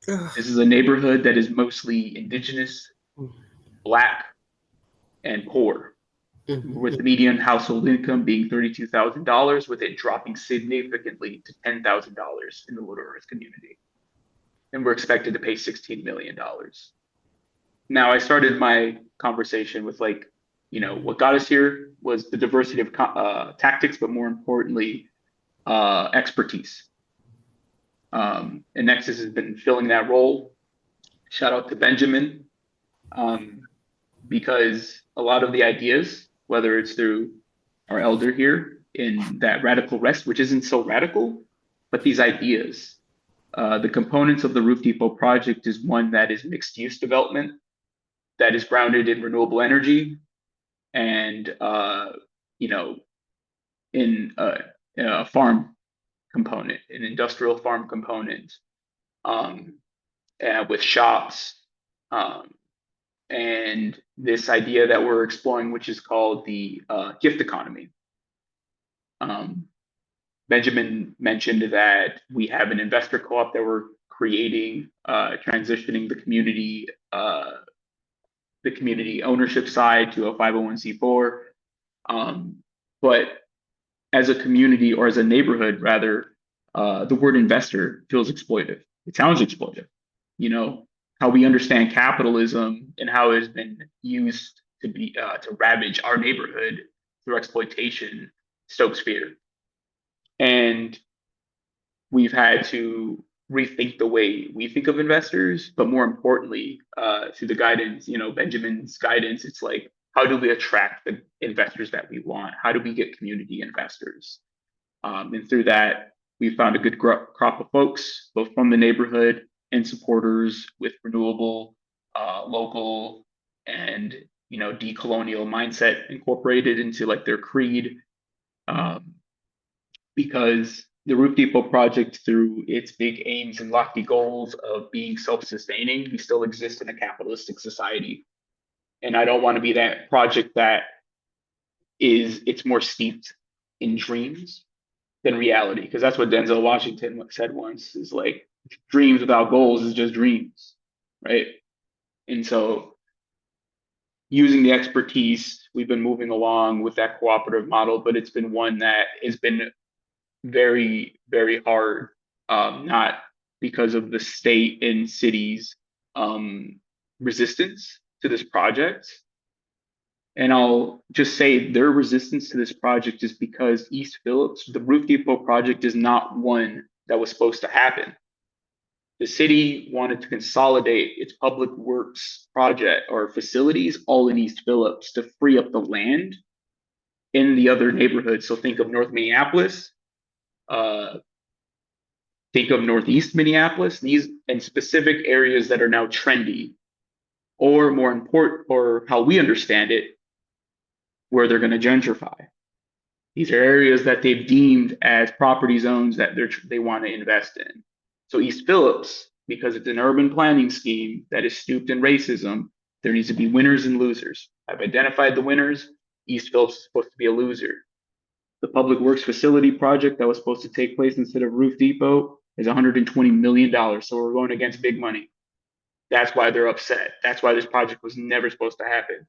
This is a neighborhood that is mostly indigenous, Black, and poor, with the median household income being $32,000, with it dropping significantly to $10,000 in the Little Earth community. And we're expected to pay $16 million. Now, I started my conversation with what got us here was the diversity of tactics, but more importantly, expertise. And Nexus has been filling that role. Shout out to Benjamin, because a lot of the ideas, whether it's through our elder here in that radical rest, which isn't so radical, but these ideas, the components of the Roof Depot project is one that is mixed use development, that is grounded in renewable energy, and in a farm component, an industrial farm component, and with shops, and this idea that we're exploring, which is called the gift economy. Benjamin mentioned that we have an investor co-op that we're creating, transitioning the community ownership side to a 501c4. But as a community, or as a neighborhood rather, the word investor feels exploitive. It sounds exploitive. You know, how we understand capitalism and how it has been used to ravage our neighborhood through exploitation stokes fear. And we've had to rethink the way we think of investors, but more importantly, through the guidance, Benjamin's guidance, it's like, how do we attract the investors that we want? How do we get community investors? And through that, we found a good crop of folks, both from the neighborhood and supporters with renewable, local, and decolonial mindset incorporated into like their creed. Because the Roof Depot project, through its big aims and lofty goals of being self-sustaining, we still exist in a capitalistic society. And I don't want to be that project that it's more steeped in dreams than reality, because that's what Denzel Washington said once, is like, dreams without goals is just dreams, right? And so using the expertise, we've been moving along with that cooperative model, but it's been one that has been very, very hard, not because of the state and city's resistance to this project. And I'll just say their resistance to this project is because East Phillips, the Roof Depot project, is not one that was supposed to happen. The city wanted to consolidate its public works project or facilities all in East Phillips to free up the land in the other neighborhoods. So think of North Minneapolis, think of Northeast Minneapolis, these and specific areas that are now trendy, or more important, or how we understand it, where they're going to gentrify. These are areas that they've deemed as property zones that they want to invest in. So East Phillips, because it's an urban planning scheme that is stooped in racism, there needs to be winners and losers. I've identified the winners. East Phillips is supposed to be a loser. The public works facility project that was supposed to take place instead of Roof Depot is $120 million. So we're going against big money. That's why they're upset. That's why this project was never supposed to happen.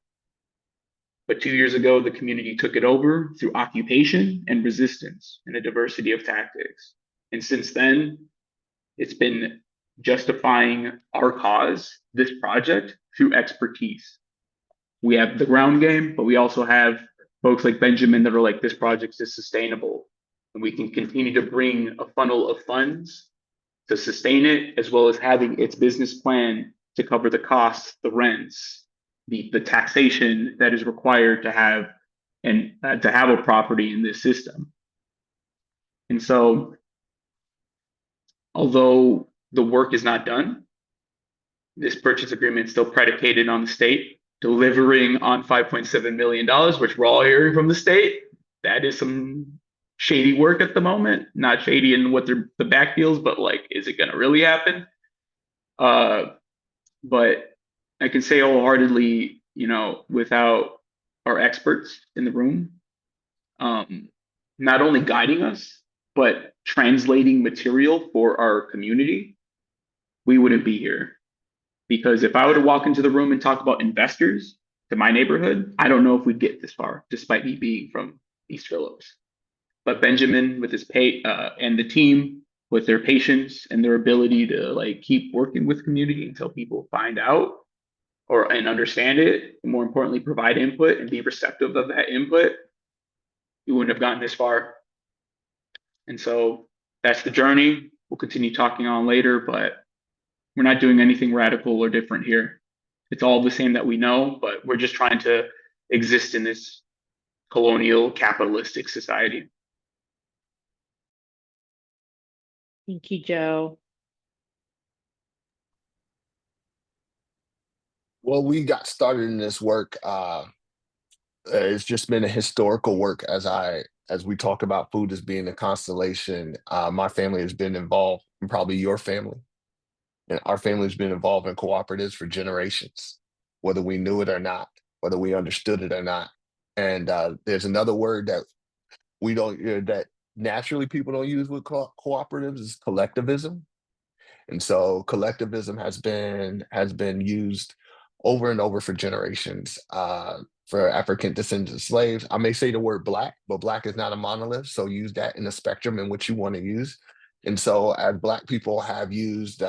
But 2 years ago, the community took it over through occupation and resistance and a diversity of tactics. And since then, it's been justifying our cause, this project, through expertise. We have the ground game, but we also have folks like Benjamin that are like, this project is sustainable. And we can continue to bring a funnel of funds to sustain it, as well as having its business plan to cover the costs, the rents, the taxation that is required to have a property in this system. And so, although the work is not done, this purchase agreement is still predicated on the state delivering on $5.7 million, which we're all hearing from the state. That is some shady work at the moment. Not shady in what the back deals, but like, is it going to really happen? But I can say wholeheartedly, without our experts in the room, not only guiding us, but translating material for our community, we wouldn't be here. Because if I were to walk into the room and talk about investors to my neighborhood, I don't know if we'd get this far, despite me being from East Phillips. But Benjamin, with his and the team, with their patience and their ability to like keep working with community until people find out and understand it, and more importantly, provide input and be receptive of that input, we wouldn't have gotten this far. And so that's the journey. We'll continue talking on later, but we're not doing anything radical or different here. It's all the same that we know, but we're just trying to exist in this colonial capitalistic society. Thank you, Joe. Well, we got started in this work. It's just been a historical work as we talk about food as being a constellation. My family has been involved, and probably your family. And our family has been involved in cooperatives for generations. whether we knew it or not, whether we understood it or not. And there's another word that we don't that naturally people don't use with cooperatives is collectivism. And so collectivism has been used over and over for generations. For African descendants of slaves, I may say the word black, but black is not a monolith. So use that in the spectrum in which you want to use. And so as Black people have used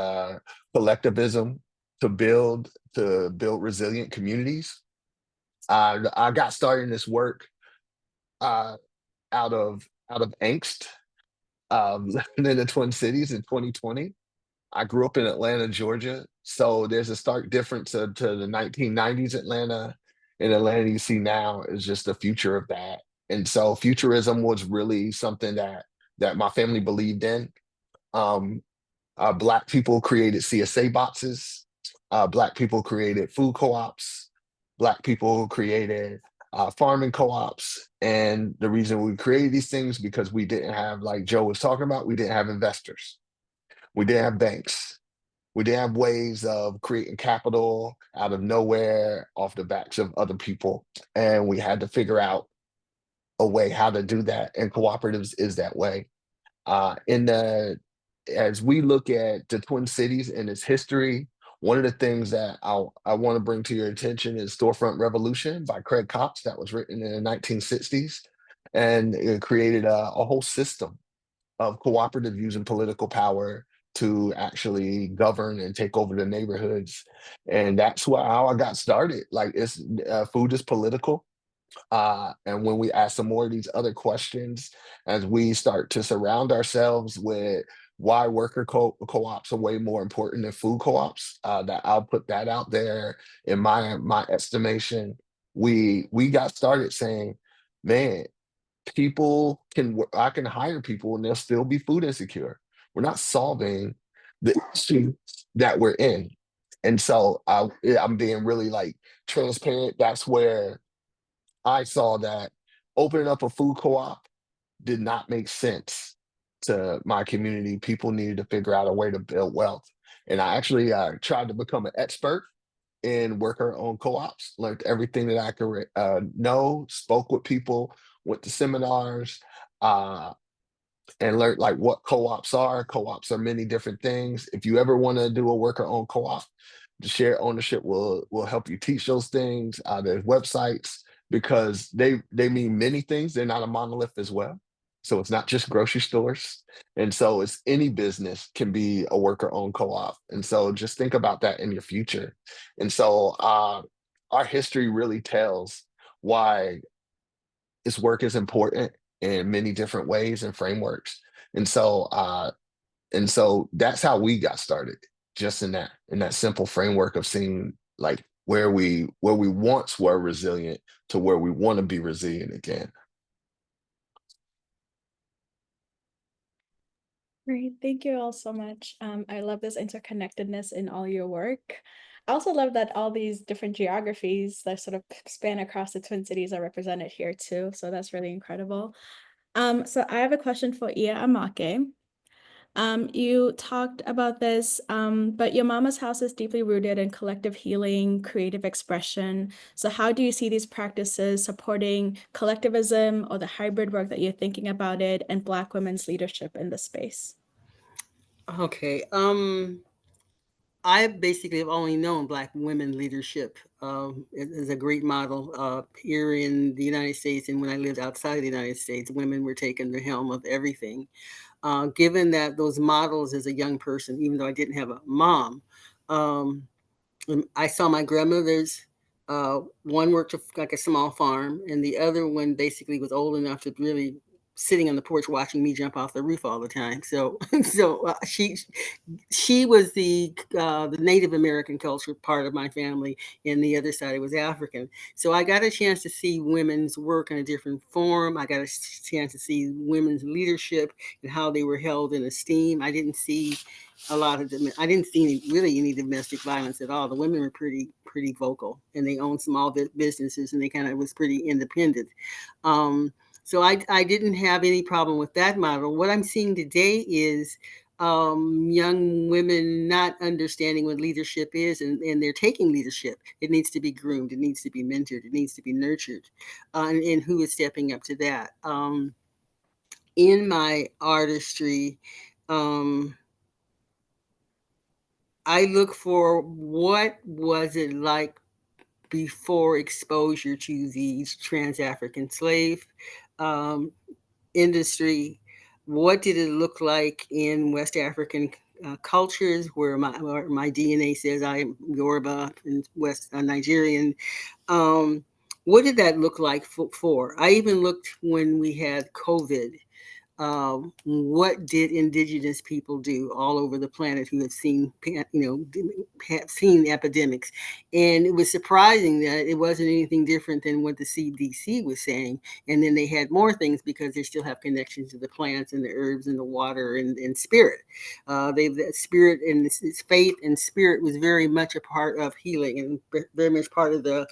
collectivism to build resilient communities. I got started in this work out of angst, living in the Twin Cities in 2020. I grew up in Atlanta, Georgia. So there's a stark difference to the 1990s Atlanta. In Atlanta you see now is just the future of that. And so futurism was really something that my family believed in. Black people created CSA boxes. Black people created food co-ops. Black people created farming co-ops. And the reason we created these things because we didn't have, like Joe was talking about, we didn't have investors. We didn't have banks. We didn't have ways of creating capital out of nowhere off the backs of other people. And we had to figure out a way how to do that. And cooperatives is that way. As we look at the Twin Cities and its history, one of the things that I want to bring to your attention is Storefront Revolution by Craig Cox that was written in the 1960s. And it created a whole system of cooperative using political power to actually govern and take over the neighborhoods. And that's how I got started. Like it's food is political. And when we ask some more of these other questions, as we start to surround ourselves with why worker co-ops are way more important than food co-ops, that I'll put that out there in my estimation. We got started saying, man, I can hire people and they'll still be food insecure. We're not solving the issue that we're in. And so I'm being really like transparent. That's where I saw that opening up a food co-op did not make sense to my community. People needed to figure out a way to build wealth. And I actually tried to become an expert in worker-owned co-ops, learned everything that I could know, spoke with people, went to seminars, and learned like what co-ops are. Co-ops are many different things. If you ever want to do a worker-owned co-op, the shared ownership will help you teach those things. There's websites because they mean many things. They're not a monolith as well. So it's not just grocery stores. And so it's any business can be a worker-owned co-op. And so just think about that in your future. And so our history really tells why this work is important in many different ways and frameworks. And so that's how we got started, just in that simple framework of seeing like where we once were resilient to where we want to be resilient again. Great, thank you all so much. I love this interconnectedness in all your work. I also love that all these different geographies that sort of span across the Twin Cities are represented here too. So that's really incredible. So I have a question for Ia Amoké. You talked about this, but your mama's house is deeply rooted in collective healing, creative expression. So how do you see these practices supporting collectivism or the hybrid work that you're thinking about it and Black women's leadership in the space? Okay. I basically have only known Black women leadership as a great model here in the United States. And when I lived outside of the United States, women were taking the helm of everything. Given that those models as a young person, even though I didn't have a mom, I saw my grandmothers. One worked like a small farm, and the other one basically was old enough to really sitting on the porch watching me jump off the roof all the time. So, she was the Native American culture part of my family, and the other side was African. So I got a chance to see women's work in a different form. I got a chance to see women's leadership and how they were held in esteem. I didn't see a lot of them. I didn't see any domestic violence at all. The women were pretty vocal, and they owned small businesses, and they kind of was pretty independent. So I didn't have any problem with that model. What I'm seeing today is young women not understanding what leadership is, and they're taking leadership. It needs to be groomed, it needs to be mentored, it needs to be nurtured, and who is stepping up to that. In my artistry, I look for what was it like before exposure to the trans-African slave industry. What did it look like in West African cultures where my DNA says I'm Yoruba and West Nigerian? What did that look like for? I even looked when we had COVID. What did indigenous people do all over the planet who have seen, have seen epidemics? And it was surprising that it wasn't anything different than what the CDC was saying. And then they had more things because they still have connections to the plants and the herbs and the water and spirit. That spirit and this faith and spirit was very much a part of healing and very much part of the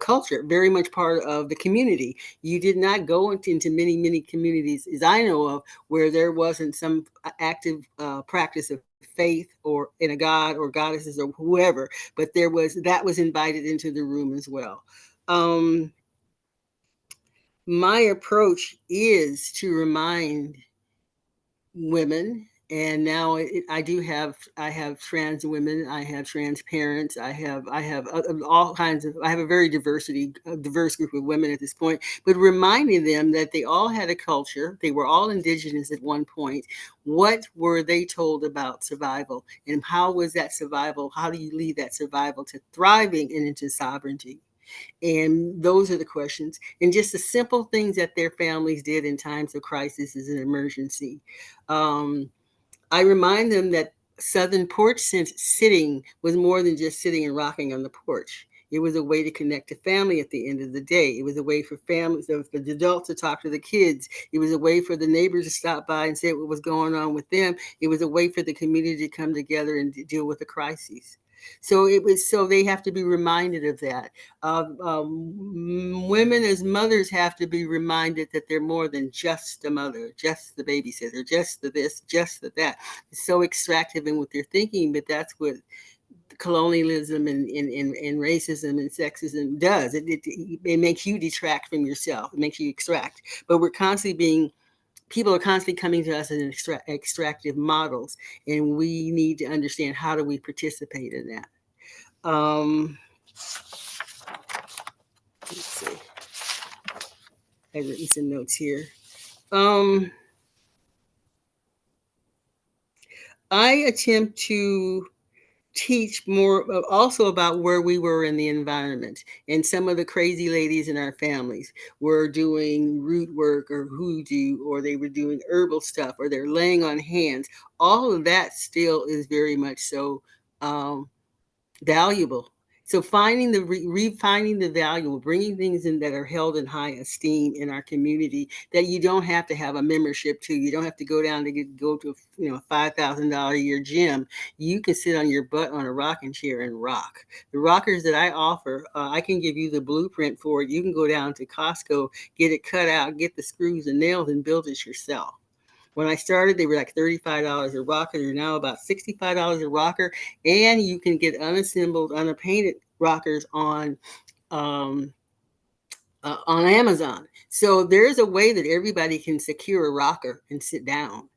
culture, very much part of the community. You did not go into many communities, as I know of, where there wasn't some active practice of faith or in a god or goddesses or whoever, but that was invited into the room as well. My approach is to remind women, and now I have trans women, I have trans parents, I have all kinds of, I have a very diverse group of women at this point, but reminding them that they all had a culture, they were all indigenous at one point. What were they told about survival, and how was that survival, how do you lead that survival to thriving and into sovereignty? And those are the questions, and just the simple things that their families did in times of crisis as an emergency. I remind them that Southern porch sitting was more than just sitting and rocking on the porch. It was a way to connect to family at the end of the day. It was a way for families, for the adults to talk to the kids. It was a way for the neighbors to stop by and say what was going on with them. It was a way for the community to come together and deal with the crises. So they have to be reminded of that. Women as mothers have to be reminded that they're more than just a mother, just the babysitter, just the this, just the that. It's so extractive in what they're thinking, but that's what colonialism and racism and sexism does. It makes you detract from yourself. It makes you extract. But people are constantly coming to us in extractive models, and we need to understand how do we participate in that. Let's see. I've written some notes here. I attempt to teach more also about where we were in the environment, and some of the crazy ladies in our families were doing root work or hoodoo, or they were doing herbal stuff, or they're laying on hands. All of that still is very much so valuable. So finding refining the value, bringing things in that are held in high esteem in our community that you don't have to have a membership to. You don't have to go down to go to a $5,000 a year gym. You can sit on your butt on a rocking chair and rock. The rockers that I offer, I can give you the blueprint for it. You can go down to Costco, get it cut out, get the screws and nails, and build it yourself. When I started, they were like $35 a rocker. They're now about $65 a rocker. And you can get unassembled, unpainted rockers on Amazon. So there's a way that everybody can secure a rocker and sit down.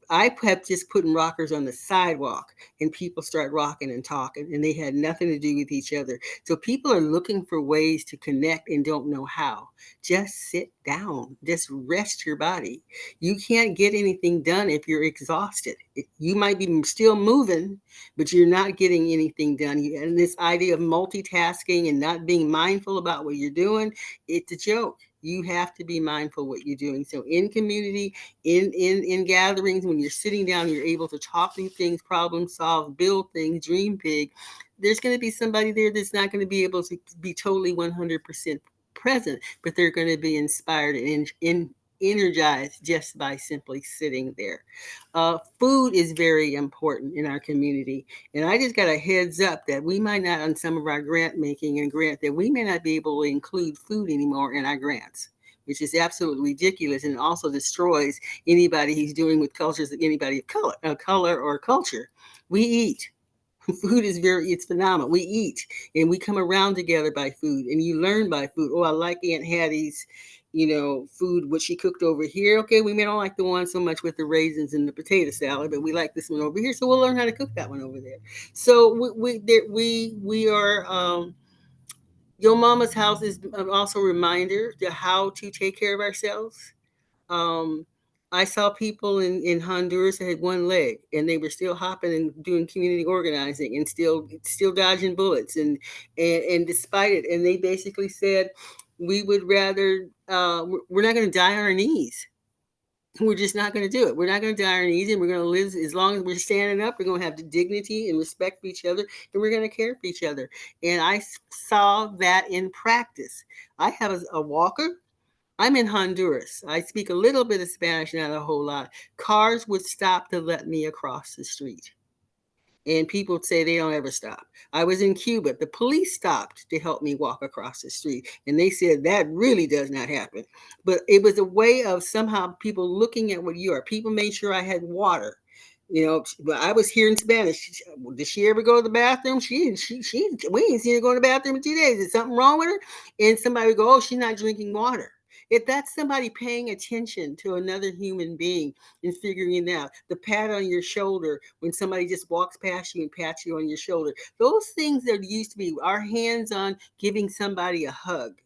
I have just putting rockers on the sidewalk, and people start rocking and talking, and they had nothing to do with each other. So people are looking for ways to connect and don't know how. Just sit down, just rest your body. You can't get anything done if you're exhausted. You might be still moving, but you're not getting anything done. And this idea of multitasking and not being mindful about what you're doing, it's a joke. You have to be mindful what you're doing. So in community, in gatherings, when you're sitting down, you're able to talk through things, problem solve, build things, dream big. There's going to be somebody there that's not going to be able to be totally 100% present, but they're going to be inspired and energized just by simply sitting there. Food is very important in our community. And I just got a heads up that we might not, on some of our grant making and grant, that we may not be able to include food anymore in our grants. which is absolutely ridiculous, and also destroys anybody who's doing with cultures, anybody of color or culture. We eat. Food is it's phenomenal. We eat and we come around together by food, and you learn by food. Oh, I like Aunt Hattie's, food, what she cooked over here. Okay, we may not like the one so much with the raisins and the potato salad, but we like this one over here, so we'll learn how to cook that one over there. So we are. Your Mama's House is also a reminder to how to take care of ourselves. Um, I saw people in Honduras that had one leg, and they were still hopping and doing community organizing and still dodging bullets, and despite it, and they basically said, we would rather we're not going to die on our knees. We're just not going to do it. We're not going to die on our knees, and we're going to live as long as we're standing up. We're going to have the dignity and respect for each other, and we're going to care for each other. And I saw that in practice. I have a walker. I'm in Honduras. I speak a little bit of Spanish, not a whole lot. Cars would stop to let me across the street. And people say they don't ever stop. I was in Cuba. The police stopped to help me walk across the street. And they said that really does not happen. But it was a way of somehow people looking at what you are. People made sure I had water. I was here in Spanish. Did she ever go to the bathroom? We ain't seen her go to the bathroom in 2 days. Is something wrong with her? And somebody would go, oh, she's not drinking water. If that's somebody paying attention to another human being and figuring it out, the pat on your shoulder when somebody just walks past you and pats you on your shoulder, those things that used to be our hands on giving somebody a hug,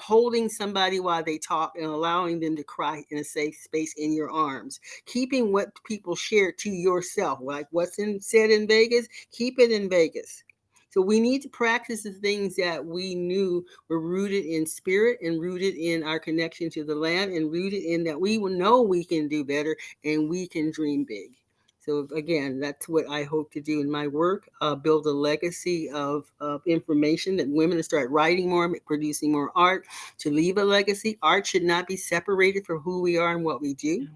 holding somebody while they talk and allowing them to cry in a safe space in your arms, keeping what people share to yourself, like what's said in Vegas, keep it in Vegas. So we need to practice the things that we knew were rooted in spirit and rooted in our connection to the land and rooted in that we will know we can do better and we can dream big. So again, that's what I hope to do in my work, build a legacy of information, that women start writing more, producing more art, to leave a legacy. Art should not be separated from who we are and what we do.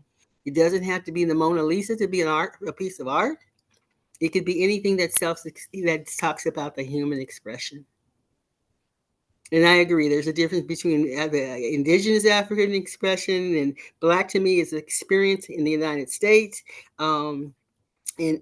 It doesn't have to be the Mona Lisa to be a piece of art. It could be anything that talks about the human expression. And I agree, there's a difference between the indigenous African expression and Black. To me is experience in the United States. And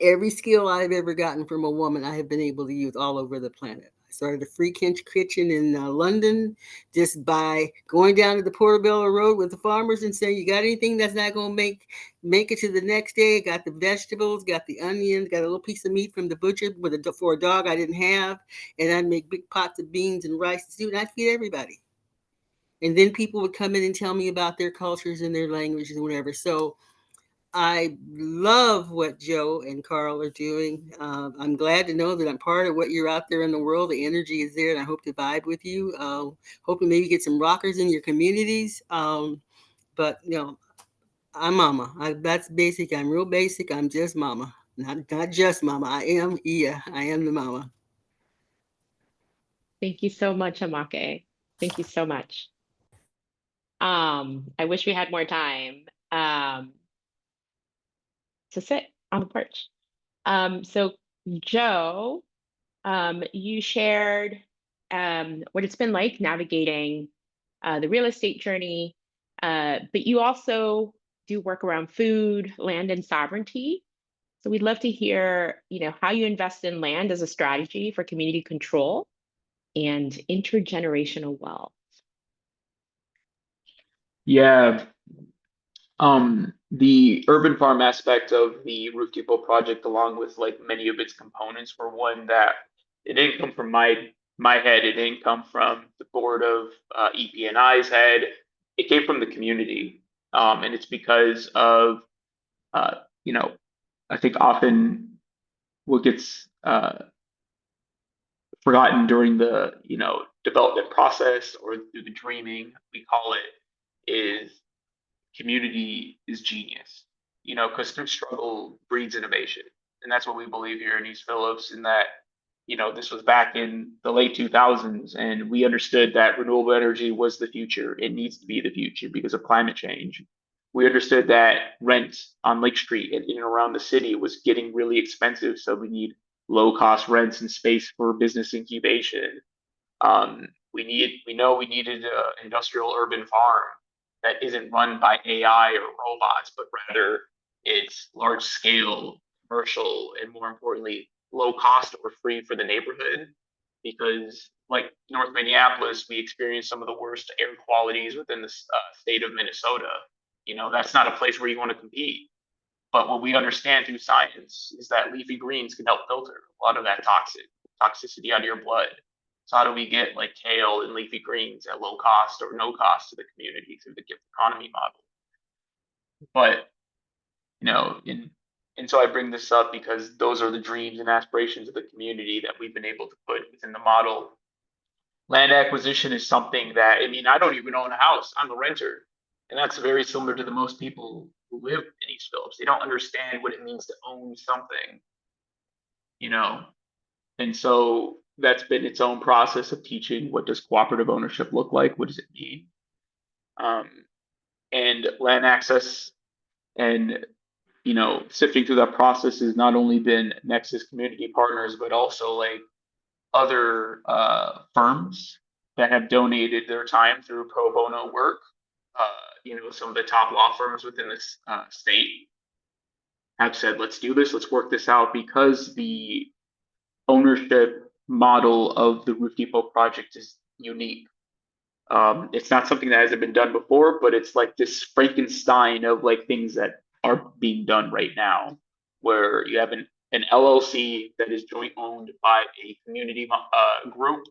every skill I've ever gotten from a woman, I have been able to use all over the planet. I started a free kitchen in London just by going down to the Portobello Road with the farmers and saying, you got anything that's not going to make it to the next day? Got the vegetables, got the onions, got a little piece of meat from the butcher for a dog I didn't have. And I'd make big pots of beans and rice and stew, and I'd feed everybody. And then people would come in and tell me about their cultures and their languages and whatever. So I love what Joe and Carl are doing. I'm glad to know that I'm part of what you're out there in the world. The energy is there, and I hope to vibe with you. Hope to maybe get some rockers in your communities. But I'm mama. That's basic. I'm real basic. I'm just mama. Not just mama. I am the mama. Thank you so much, Amoké. Thank you so much. I wish we had more time to sit on the porch. So Joe, you shared what it's been like navigating the real estate journey, but you also do work around food, land, and sovereignty. So we'd love to hear, how you invest in land as a strategy for community control and intergenerational wealth. Yeah. The urban farm aspect of the Roof Depot project, along with like many of its components, were one that it didn't come from my head. It didn't come from the board of EP&I's head. It came from the community, and it's because of I think often what gets forgotten during the development process or through the dreaming, we call it, is community is genius, because through struggle breeds innovation. And that's what we believe here in East Phillips, in that, this was back in the late 2000s, and we understood that renewable energy was the future. It needs to be the future because of climate change. We understood that rent on Lake Street and in and around the city was getting really expensive. So we need low cost rents and space for business incubation. We know we needed an industrial urban farm that isn't run by AI or robots, but rather it's large scale, commercial, and more importantly, low cost or free for the neighborhood. Because like North Minneapolis, we experienced some of the worst air qualities within the state of Minnesota. You know, that's not a place where you want to compete. But what we understand through science is that leafy greens can help filter a lot of that toxicity out of your blood. So how do we get like kale and leafy greens at low cost or no cost to the community through the gift economy model? But you know, and so I bring this up because those are the dreams and aspirations of the community that we've been able to put within the model. Land acquisition is something that, I mean, I don't even own a house. I'm a renter. And that's very similar to the most people who live in East Phillips. They don't understand what it means to own something, you know? And so that's been its own process of teaching what does cooperative ownership look like? What does it mean? And land access and, you know, sifting through that process has not only been Nexus community partners, but also like other firms that have donated their time through pro bono work. You know, some of the top law firms within this state have said, let's do this, let's work this out, because the ownership model of the Roof Depot project is unique. It's not something that hasn't been done before, but it's like this Frankenstein of like things that are being done right now, where you have an LLC that is joint owned by a community group,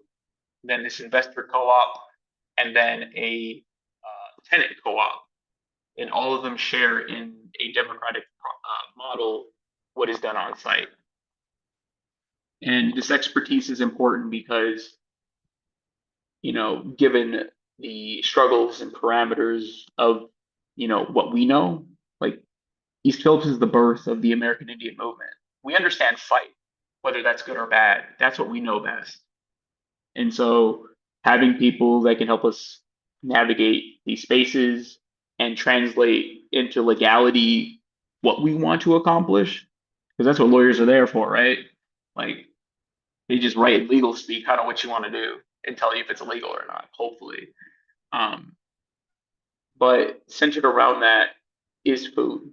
then this investor co-op, and then a tenant co-op, and all of them share in a democratic model what is done on site. And this expertise is important because, you know, given the struggles and parameters of, you know, what we know, like East Phillips is the birth of the American Indian movement. We understand fight, whether that's good or bad. That's what we know best. And so having people that can help us navigate these spaces and translate into legality what we want to accomplish, because that's what lawyers are there for, right? Like they just write legal speak, kind of what you want to do, and tell you if it's illegal or not, hopefully. But centered around that is food,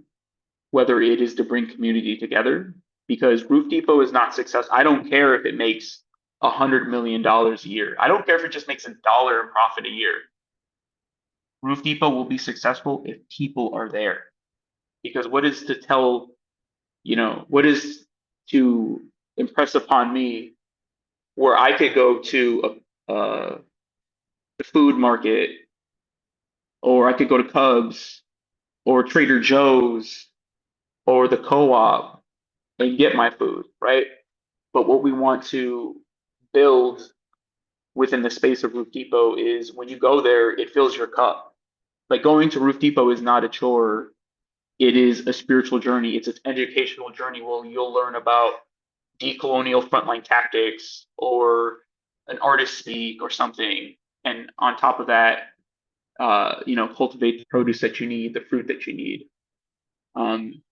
whether it is to bring community together, because Roof Depot is not successful. I don't care if it makes $100 million a year. I don't care if it just makes $1 in profit a year. Roof Depot will be successful if people are there. Because what is to tell, you know, what is to impress upon me where I could go to the food market, or I could go to Cubs or Trader Joe's or the co-op and get my food, right? But what we want to build within the space of Roof Depot is when you go there, it fills your cup. Like going to Roof Depot is not a chore. It is a spiritual journey. It's an educational journey where you'll learn about decolonial frontline tactics or an artist speak or something. And on top of that, you know, cultivate the produce that you need, the fruit that you need. And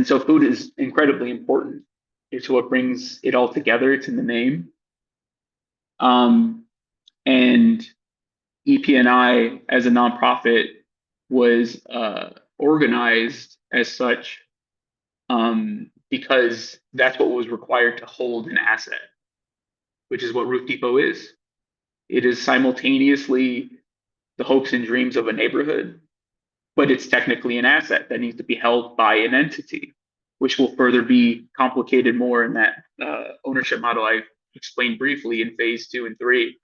so food is incredibly important. It's what brings it all together. It's in the name. And EPNI as a nonprofit was organized as such because that's what was required to hold an asset, which is what Roof Depot is. It is simultaneously the hopes and dreams of a neighborhood, but it's technically an asset that needs to be held by an entity, which will further be complicated more in that ownership model I explained briefly in phase 2 and 3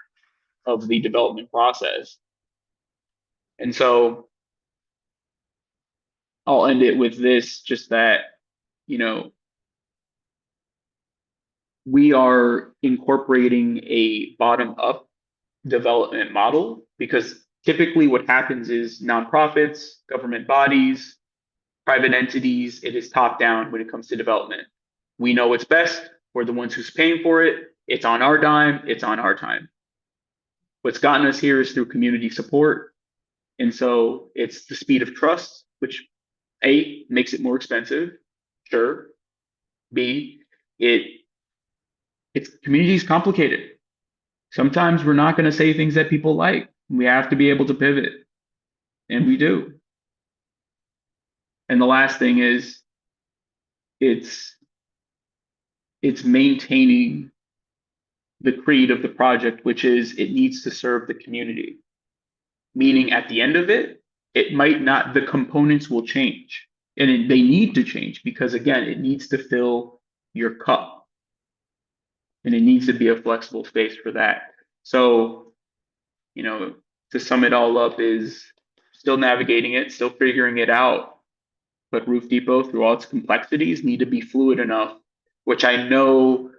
of the development process. And so I'll end it with this, just that, you know, we are incorporating a bottom-up development model, because typically what happens is nonprofits, government bodies, private entities, it is top-down when it comes to development. We know what's best. We're the ones who's paying for it. It's on our dime. It's on our time. What's gotten us here is through community support. And so it's the speed of trust, which A, makes it more expensive. Sure. B, it's community is complicated. Sometimes we're not going to say things that people like. We have to be able to pivot, and we do. And the last thing is it's maintaining the creed of the project, which is it needs to serve the community. Meaning at the end of it, it might not, the components will change. And they need to change because, again, it needs to fill your cup. And it needs to be a flexible space for that. So, to sum it all up is still navigating it, still figuring it out. But Roof Depot, through all its complexities, need to be fluid enough, which I know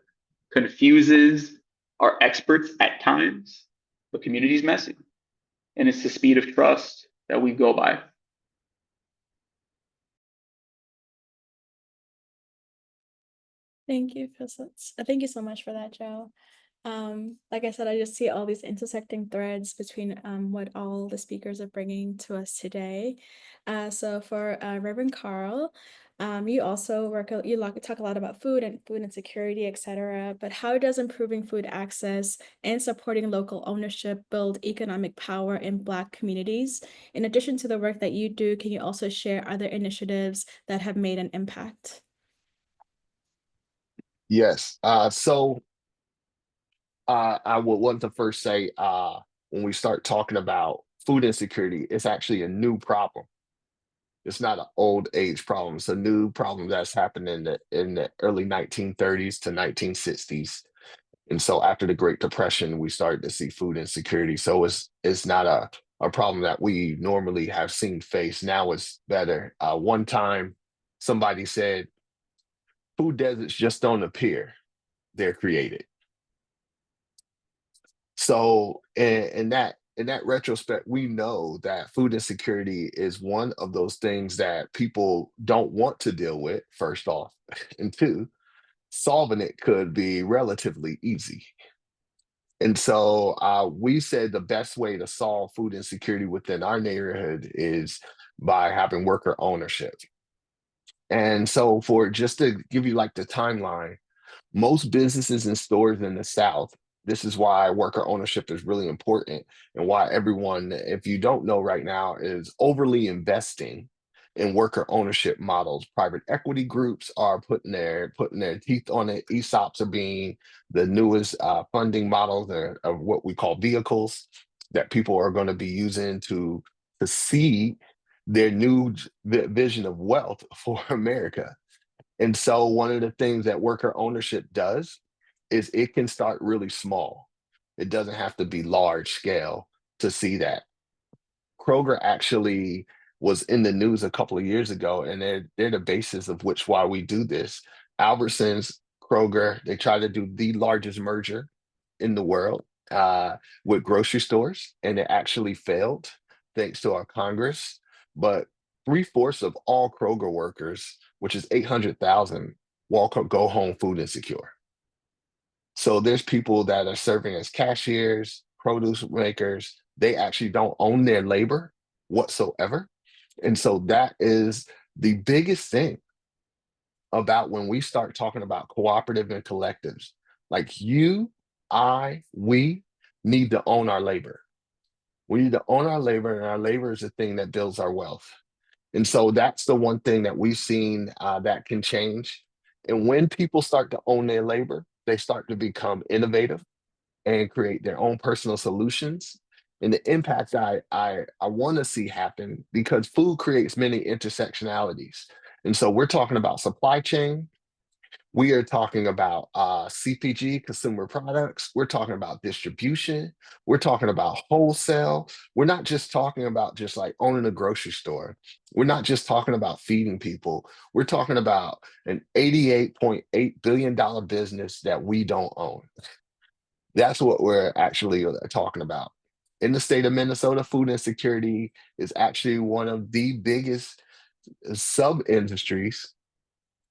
confuses our experts at times, but community's messy. And it's the speed of trust that we go by. Thank you, thank you so much for that, Joe. Like I said, I just see all these intersecting threads between what all the speakers are bringing to us today. So for Reverend Carl, you also talk a lot about food insecurity, etc. But how does improving food access and supporting local ownership build economic power in Black communities? In addition to the work that you do, can you also share other initiatives that have made an impact? Yes. So I would want to first say, when we start talking about food insecurity, it's actually a new problem. It's not an old age problem. It's a new problem that's happened in the early 1930s to 1960s. And so after the Great Depression, we started to see food insecurity. So it's not a problem that we normally have seen face. Now it's better. One time somebody said, food deserts just don't appear, they're created. So in that retrospect, we know that food insecurity is one of those things that people don't want to deal with, first off. And two, solving it could be relatively easy. And so we said the best way to solve food insecurity within our neighborhood is by having worker ownership. And so for just to give you like the timeline, most businesses and stores in the South, this is why worker ownership is really important and why everyone, if you don't know right now, is overly investing in worker ownership models. Private equity groups are putting their teeth on it. ESOPs are being the newest funding models of what we call vehicles that people are going to be using to see their new vision of wealth for America. And so one of the things that worker ownership does is it can start really small. It doesn't have to be large scale to see that. Kroger actually was in the news a couple of years ago, and they're the basis of why we do this. Albertsons, Kroger, they tried to do the largest merger in the world with grocery stores, and it actually failed thanks to our Congress. But 3/4 of all Kroger workers, which is 800,000, go home food insecure. So there's people that are serving as cashiers, produce makers. They actually don't own their labor whatsoever. And so that is the biggest thing about when we start talking about cooperative and collectives. Like you, we need to own our labor. We need to own our labor, and our labor is the thing that builds our wealth. And so that's the one thing that we've seen that can change. And when people start to own their labor, they start to become innovative and create their own personal solutions. And the impact I want to see happen, because food creates many intersectionalities. And so we're talking about supply chain. We are talking about CPG, consumer products. We're talking about distribution. We're talking about wholesale. We're not just talking about just like owning a grocery store. We're not just talking about feeding people. We're talking about an $88.8 billion business that we don't own. That's what we're actually talking about. In the state of Minnesota, food insecurity is actually one of the biggest sub-industries.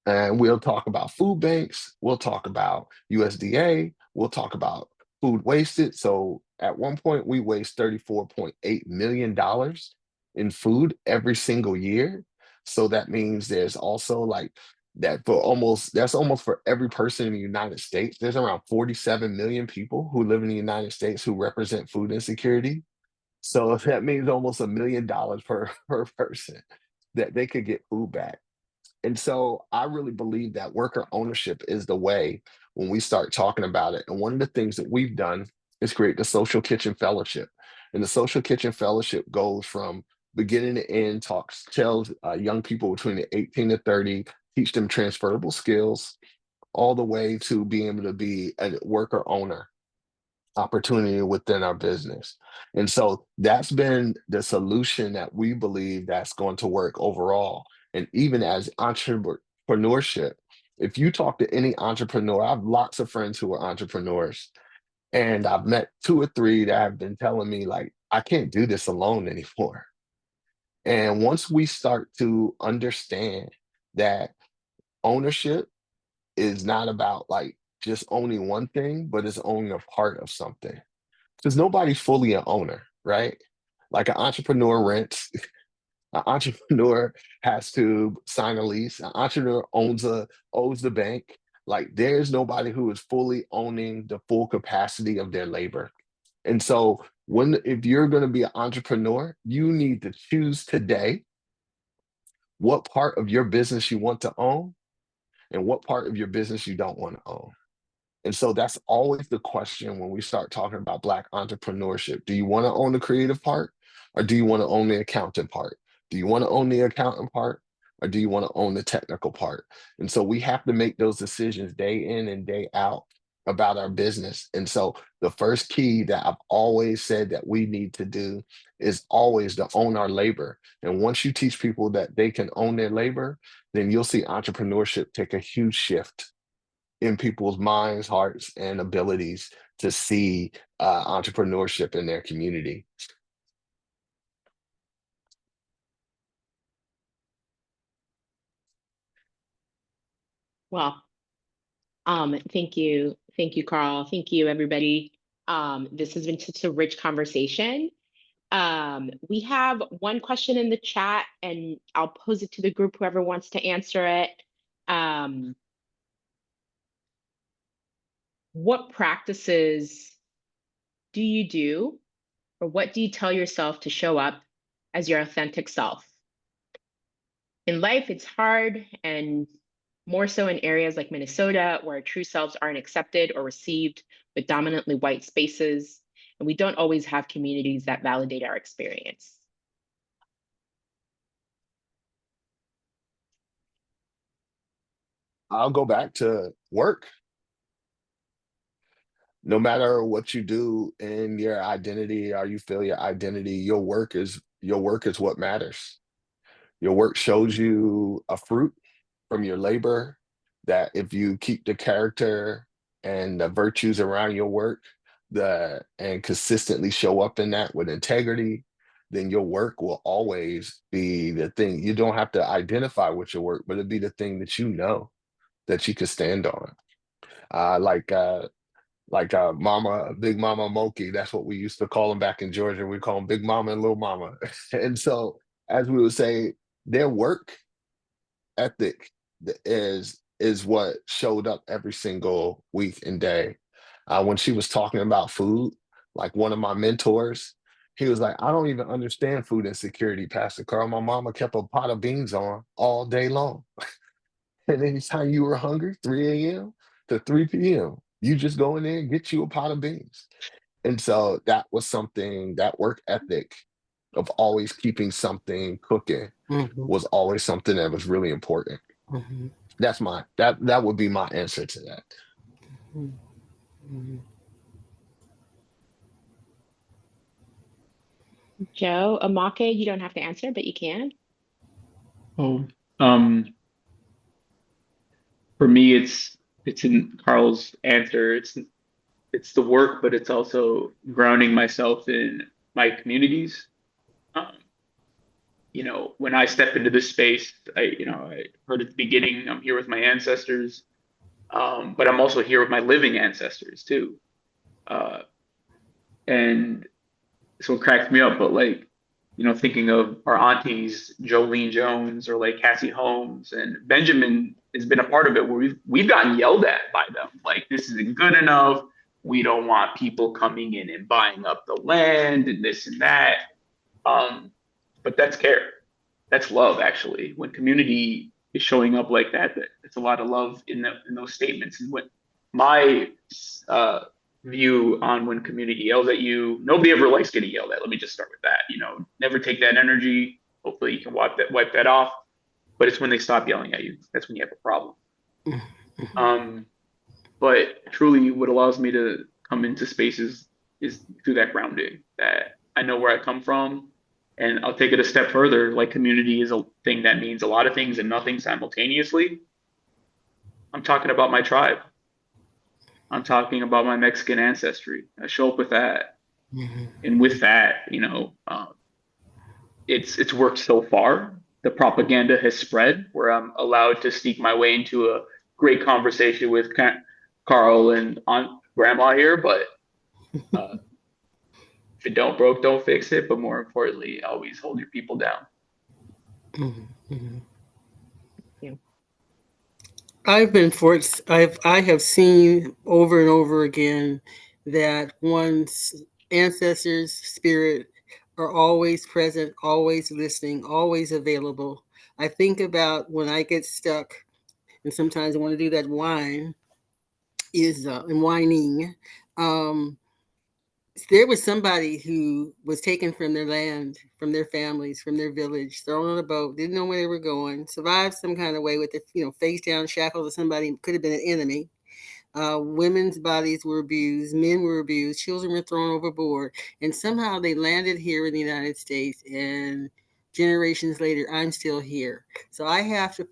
And we'll talk about food banks, we'll talk about USDA, we'll talk about food wasted. So at one point, we waste $34.8 million in food every single year. So that means there's also like that's almost for every person in the United States. There's around 47 million people who live in the United States who represent food insecurity. So that means almost $1 million per person that they could get food back. And so I really believe that worker ownership is the way when we start talking about it. And one of the things that we've done is create the Social Kitchen Fellowship. And the Social Kitchen Fellowship goes from beginning to end, tells young people between the 18 to 30, teach them transferable skills, all the way to being able to be a worker owner opportunity within our business. And so that's been the solution that we believe that's going to work overall. And even as entrepreneurship, if you talk to any entrepreneur, I have lots of friends who are entrepreneurs, and I've met 2 or 3 that have been telling me, like, I can't do this alone anymore. And once we start to understand that ownership is not about like just owning one thing, but it's owning a part of something. Because nobody's fully an owner, right? Like an entrepreneur rents, an entrepreneur has to sign a lease, an entrepreneur owes the bank. Like there's nobody who is fully owning the full capacity of their labor. And so if you're going to be an entrepreneur, you need to choose today what part of your business you want to own and what part of your business you don't want to own. And so that's always the question when we start talking about Black entrepreneurship. Do you want to own the creative part, or do you want to own the accountant part? Do you want to own the accountant part, or do you want to own the technical part? And so we have to make those decisions day in and day out about our business. And so the first key that I've always said that we need to do is always to own our labor. And once you teach people that they can own their labor, then you'll see entrepreneurship take a huge shift in people's minds, hearts, and abilities to see entrepreneurship in their community. Well, thank you, Carl. Thank you, everybody. This has been such a rich conversation. We have one question in the chat, and I'll pose it to the group, whoever wants to answer it. What practices do you do, or what do you tell yourself to show up as your authentic self? In life, it's hard, and more so in areas like Minnesota, where our true selves aren't accepted or received with dominantly white spaces, and we don't always have communities that validate our experience. I'll go back to work. No matter what you do in your identity or you feel your identity, your work is what matters. Your work shows you a fruit from your labor, that if you keep the character and the virtues around your work and consistently show up in that with integrity, then your work will always be the thing. You don't have to identify with your work, but it'll be the thing that you know that you can stand on. Big Mama Amoké, that's what we used to call them back in Georgia. We call them Big Mama and Little Mama. And so, as we would say, their work ethic is what showed up every single week and day. When she was talking about food, like one of my mentors, he was like, I don't even understand food insecurity, Pastor Carl. My mama kept a pot of beans on all day long. And anytime you were hungry, 3 a.m. to 3 p.m., you just go in there and get you a pot of beans. And so that was something, that work ethic of always keeping something cooking was always something that was really important. That would be my answer to that. Joe, Amoké, you don't have to answer, but you can. Oh, for me, it's in Carl's answer. It's the work, but it's also grounding myself in my communities. When I step into this space, I heard at the beginning, I'm here with my ancestors, but I'm also here with my living ancestors too. And so it cracks me up, but like thinking of our aunties, Jolene Jones or like Cassie Holmes, and Benjamin has been a part of it where we've gotten yelled at by them. Like, this isn't good enough. We don't want people coming in and buying up the land and this and that. But that's care. That's love, actually. When community is showing up like that, it's a lot of love in those statements. And what my view on when community yells at you, nobody ever likes getting yelled at. Let me just start with that. Never take that energy. Hopefully you can wipe that off. But it's when they stop yelling at you. That's when you have a problem. But truly what allows me to come into spaces is through that grounding, that I know where I come from. And I'll take it a step further. Like, community is a thing that means a lot of things and nothing simultaneously. I'm talking about my tribe. I'm talking about my Mexican ancestry. I show up with that. And with that, it's worked so far. The propaganda has spread where I'm allowed to sneak my way into a great conversation with Carl and Aunt Grandma here, but if it don't broke, don't fix it. But more importantly, always hold your people down. I have seen over and over again that one's ancestors' spirit are always present, always listening, always available. I think about when I get stuck, and sometimes I want to do that whining. There was somebody who was taken from their land, from their families, from their village, thrown on a boat, didn't know where they were going, survived some kind of way with their, face down, shackled to somebody who could have been an enemy. Women's bodies were abused, men were abused, children were thrown overboard, and somehow they landed here in the United States. And generations later, I'm still here. So I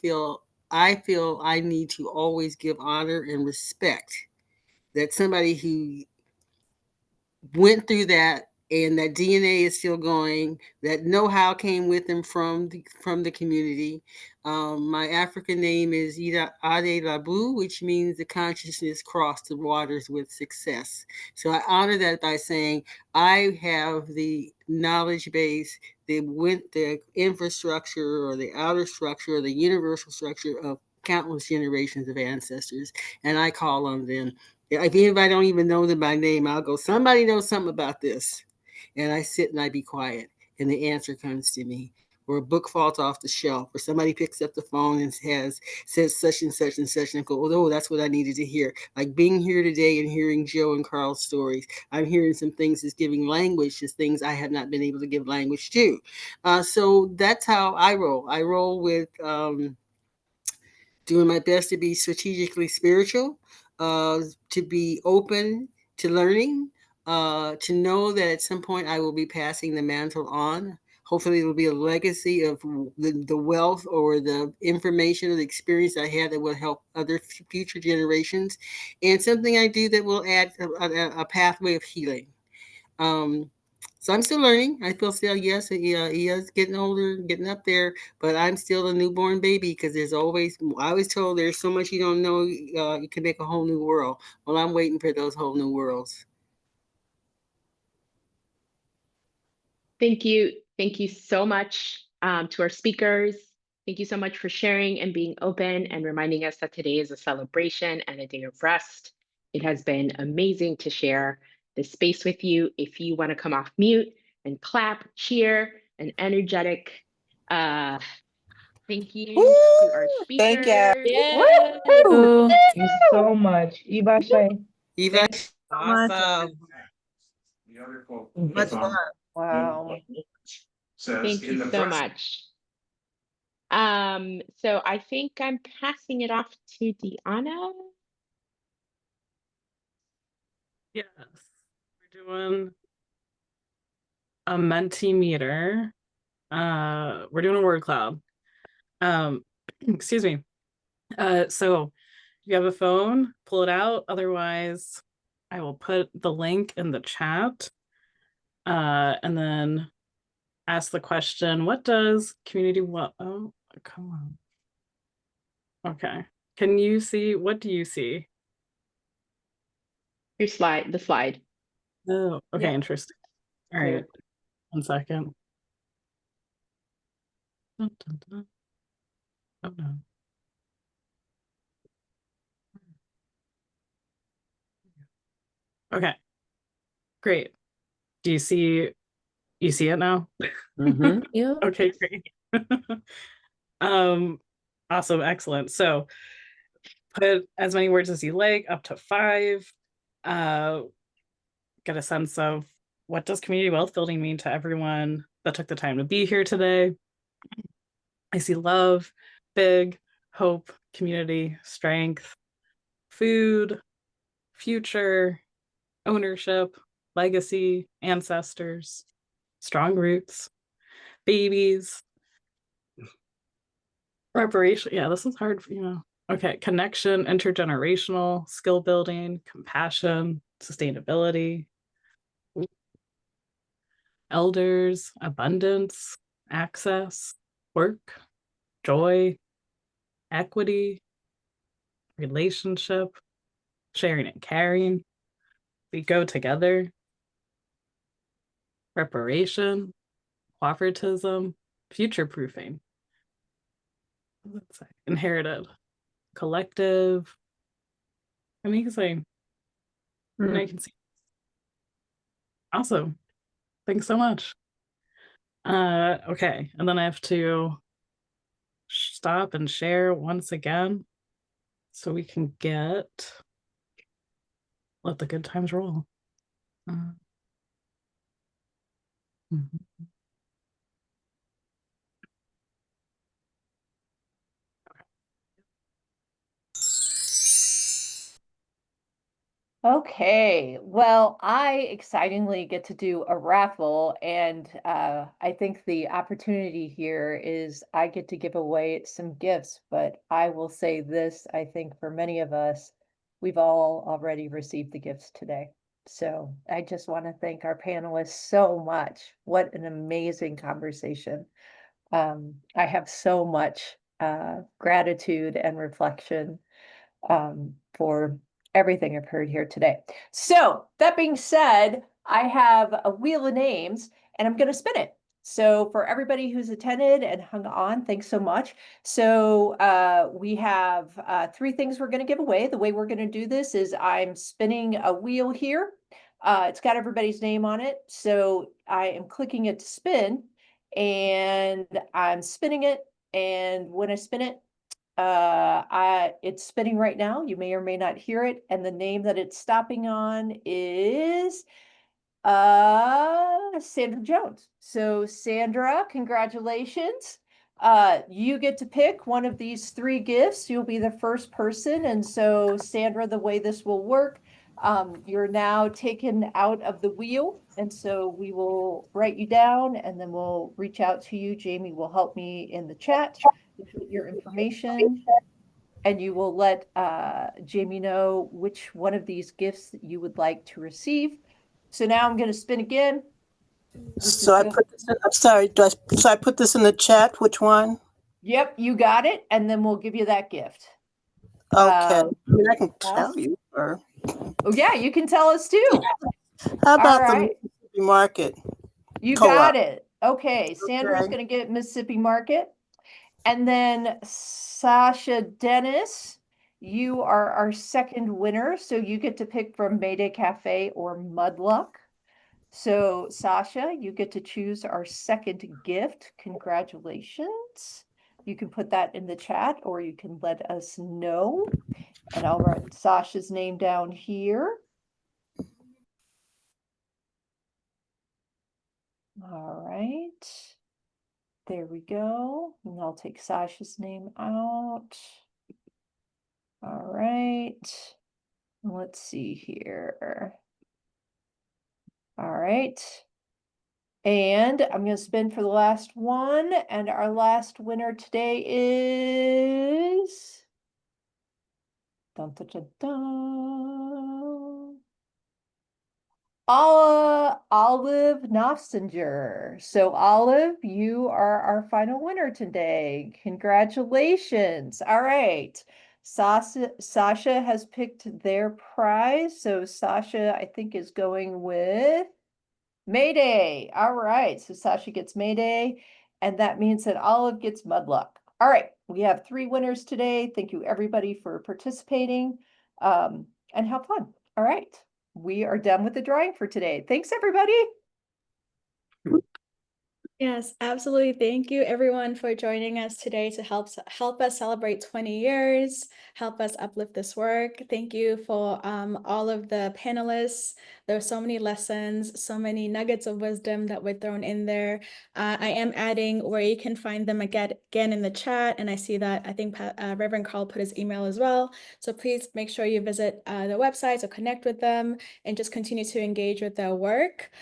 feel I need to always give honor and respect that somebody who went through that, and that DNA is still going, that know-how came with them from the community. My African name is Ida Ade Labu, which means the consciousness crossed the waters with success. So I honor that by saying I have the knowledge base, the infrastructure or the outer structure or the universal structure of countless generations of ancestors, and I call on them. If anybody don't even know them by name, I'll go, somebody knows something about this. And I sit and I be quiet, and the answer comes to me. Or a book falls off the shelf, or somebody picks up the phone and says such and such and such, and I go, oh, that's what I needed to hear. Like being here today and hearing Joe and Carl's stories, I'm hearing some things that's giving language to things I have not been able to give language to. So that's how I roll. I roll with doing my best to be strategically spiritual, to be open to learning, to know that at some point I will be passing the mantle on. Hopefully it will be a legacy of the wealth or the information or the experience I had that will help other future generations, and something I do that will add a pathway of healing. So I'm still learning. I feel still, yes, he is getting older, getting up there, but I'm still a newborn baby because I was told there's so much you don't know, you can make a whole new world. Well, I'm waiting for those whole new worlds. Thank you. Thank you so much to our speakers. Thank you so much for sharing and being open and reminding us that today is a celebration and a day of rest. It has been amazing to share this space with you. If you want to come off mute and clap, cheer, an energetic thank you to our speakers. Thank you. Yeah. Thank you so much. Eva. Awesome. Much love. Wow. Thank you so much. So I think I'm passing it off to Deanna. Yes, we're doing a Mentimeter. We're doing a word cloud. Excuse me. So if you have a phone, pull it out. Otherwise, I will put the link in the chat. And then ask the question, what does community oh, come on. Okay. Can you see, what do you see? The slide. Oh, okay, Yeah. interesting. All right, 1 second. Dun, dun, dun. Oh no. Okay, great. Do you see it now? Yep. Okay, great. Awesome, excellent. So put as many words as you like, up to 5. Get a sense of what does community wealth building mean to everyone that took the time to be here today. I see love, big, hope, community, strength, food, future, ownership, legacy, ancestors, strong roots, babies, reparation. Yeah, this is hard for Okay, connection, intergenerational, skill building, compassion, sustainability, elders, abundance, access, work, joy, equity, relationship, sharing and caring. We go together. Reparation, cooperativism, future proofing. Inherited, collective. Amazing. And I can see. Awesome. Thanks so much. Okay, and then I have to stop and share once again so we can let the good times roll. Mhm. Okay, well, I excitingly get to do a raffle, and I think the opportunity here is I get to give away some gifts, but I will say this, I think for many of us, we've all already received the gifts today. So I just want to thank our panelists so much. What an amazing conversation. I have so much gratitude and reflection for everything I've heard here today. So that being said, I have a wheel of names and I'm going to spin it. So for everybody who's attended and hung on, thanks so much. So we have 3 things we're going to give away. The way we're going to do this is I'm spinning a wheel here. It's got everybody's name on it. So I am clicking it to spin and I'm spinning it. And when I spin it, it's spinning right now. You may or may not hear it. And the name that it's stopping on is Sandra Jones. So Sandra, congratulations. You get to pick one of these 3 gifts. You'll be the first person. And so Sandra, the way this will work, you're now taken out of the wheel. And so we will write you down and then we'll reach out to you. Jamie will help me in the chat with your information. And you will let Jamie know which one of these gifts that you would like to receive. So now I'm going to spin again. So I put this in, I'm sorry, so I put this in the chat, which one? Yep, you got it. And then we'll give you that gift. Okay. I mean, I can tell you. Or... Oh, yeah, you can tell us too. How about the Mississippi Market? You Co-op. got it. Okay, Sandra's going to get Mississippi Market. And then Sasha Dennis, you are our second winner. So you get to pick from Mayday Cafe or Mudluck. So Sasha, you get to choose our second gift. Congratulations. You can put that in the chat or you can let us know. And I'll write Sasha's name down here. All right. There we go. And I'll take Sasha's name out. All right. Let's see here. All right. And I'm going to spin for the last one. And our last winner today is... Dun, dun, dun, dun. Olive Nofsinger. So Olive, you are our final winner today. Congratulations. All right. Sasha has picked their prize. So Sasha, I think, is going with Mayday. All right. So Sasha gets Mayday. And that means that Olive gets mud luck. All right, we have 3 winners today. Thank you everybody for participating, and have fun. All right, we are done with the drawing for today. Thanks, everybody. Yes, absolutely. Thank you everyone for joining us today to help us celebrate 20 years, help us uplift this work. Thank you for all of the panelists. There are so many lessons, so many nuggets of wisdom that were thrown in there. I am adding where you can find them again in the chat, and I see that I think Reverend Carl put his email as well. So please make sure you visit the website or connect with them and just continue to engage with their work.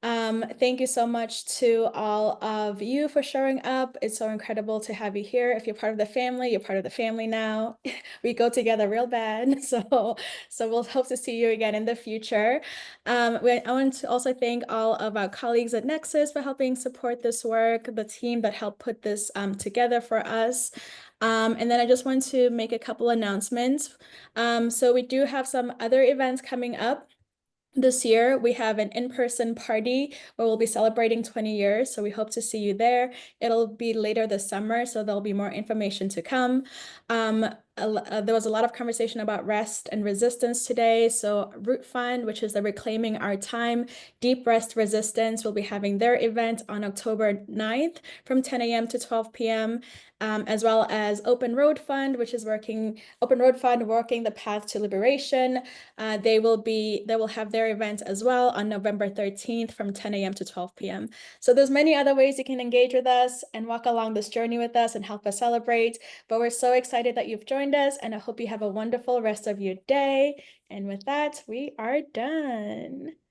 Thank you so much to all of you for showing up. It's so incredible to have you here. If you're part of the family, you're part of the family now. We go together real bad. So we'll hope to see you again in the future. I want to also thank all of our colleagues at Nexus for helping support this work, the team that helped put this together for us. And then I just want to make a couple announcements. So we do have some other events coming up. This year, we have an in-person party where we'll be celebrating 20 years. So we hope to see you there. It'll be later this summer, so there'll be more information to come. There was a lot of conversation about rest and resistance today. So Root Fund, which is the Reclaiming Our Time, Deep Rest Resistance, will be having their event on October 9th from 10 a.m. to 12 p.m. As well as Open Road Fund, which is working the path to liberation. They will have their event as well on November 13th from 10 a.m. to 12 p.m. So there's many other ways you can engage with us and walk along this journey with us and help us celebrate. But we're so excited that you've joined us, and I hope you have a wonderful rest of your day. And with that, we are done.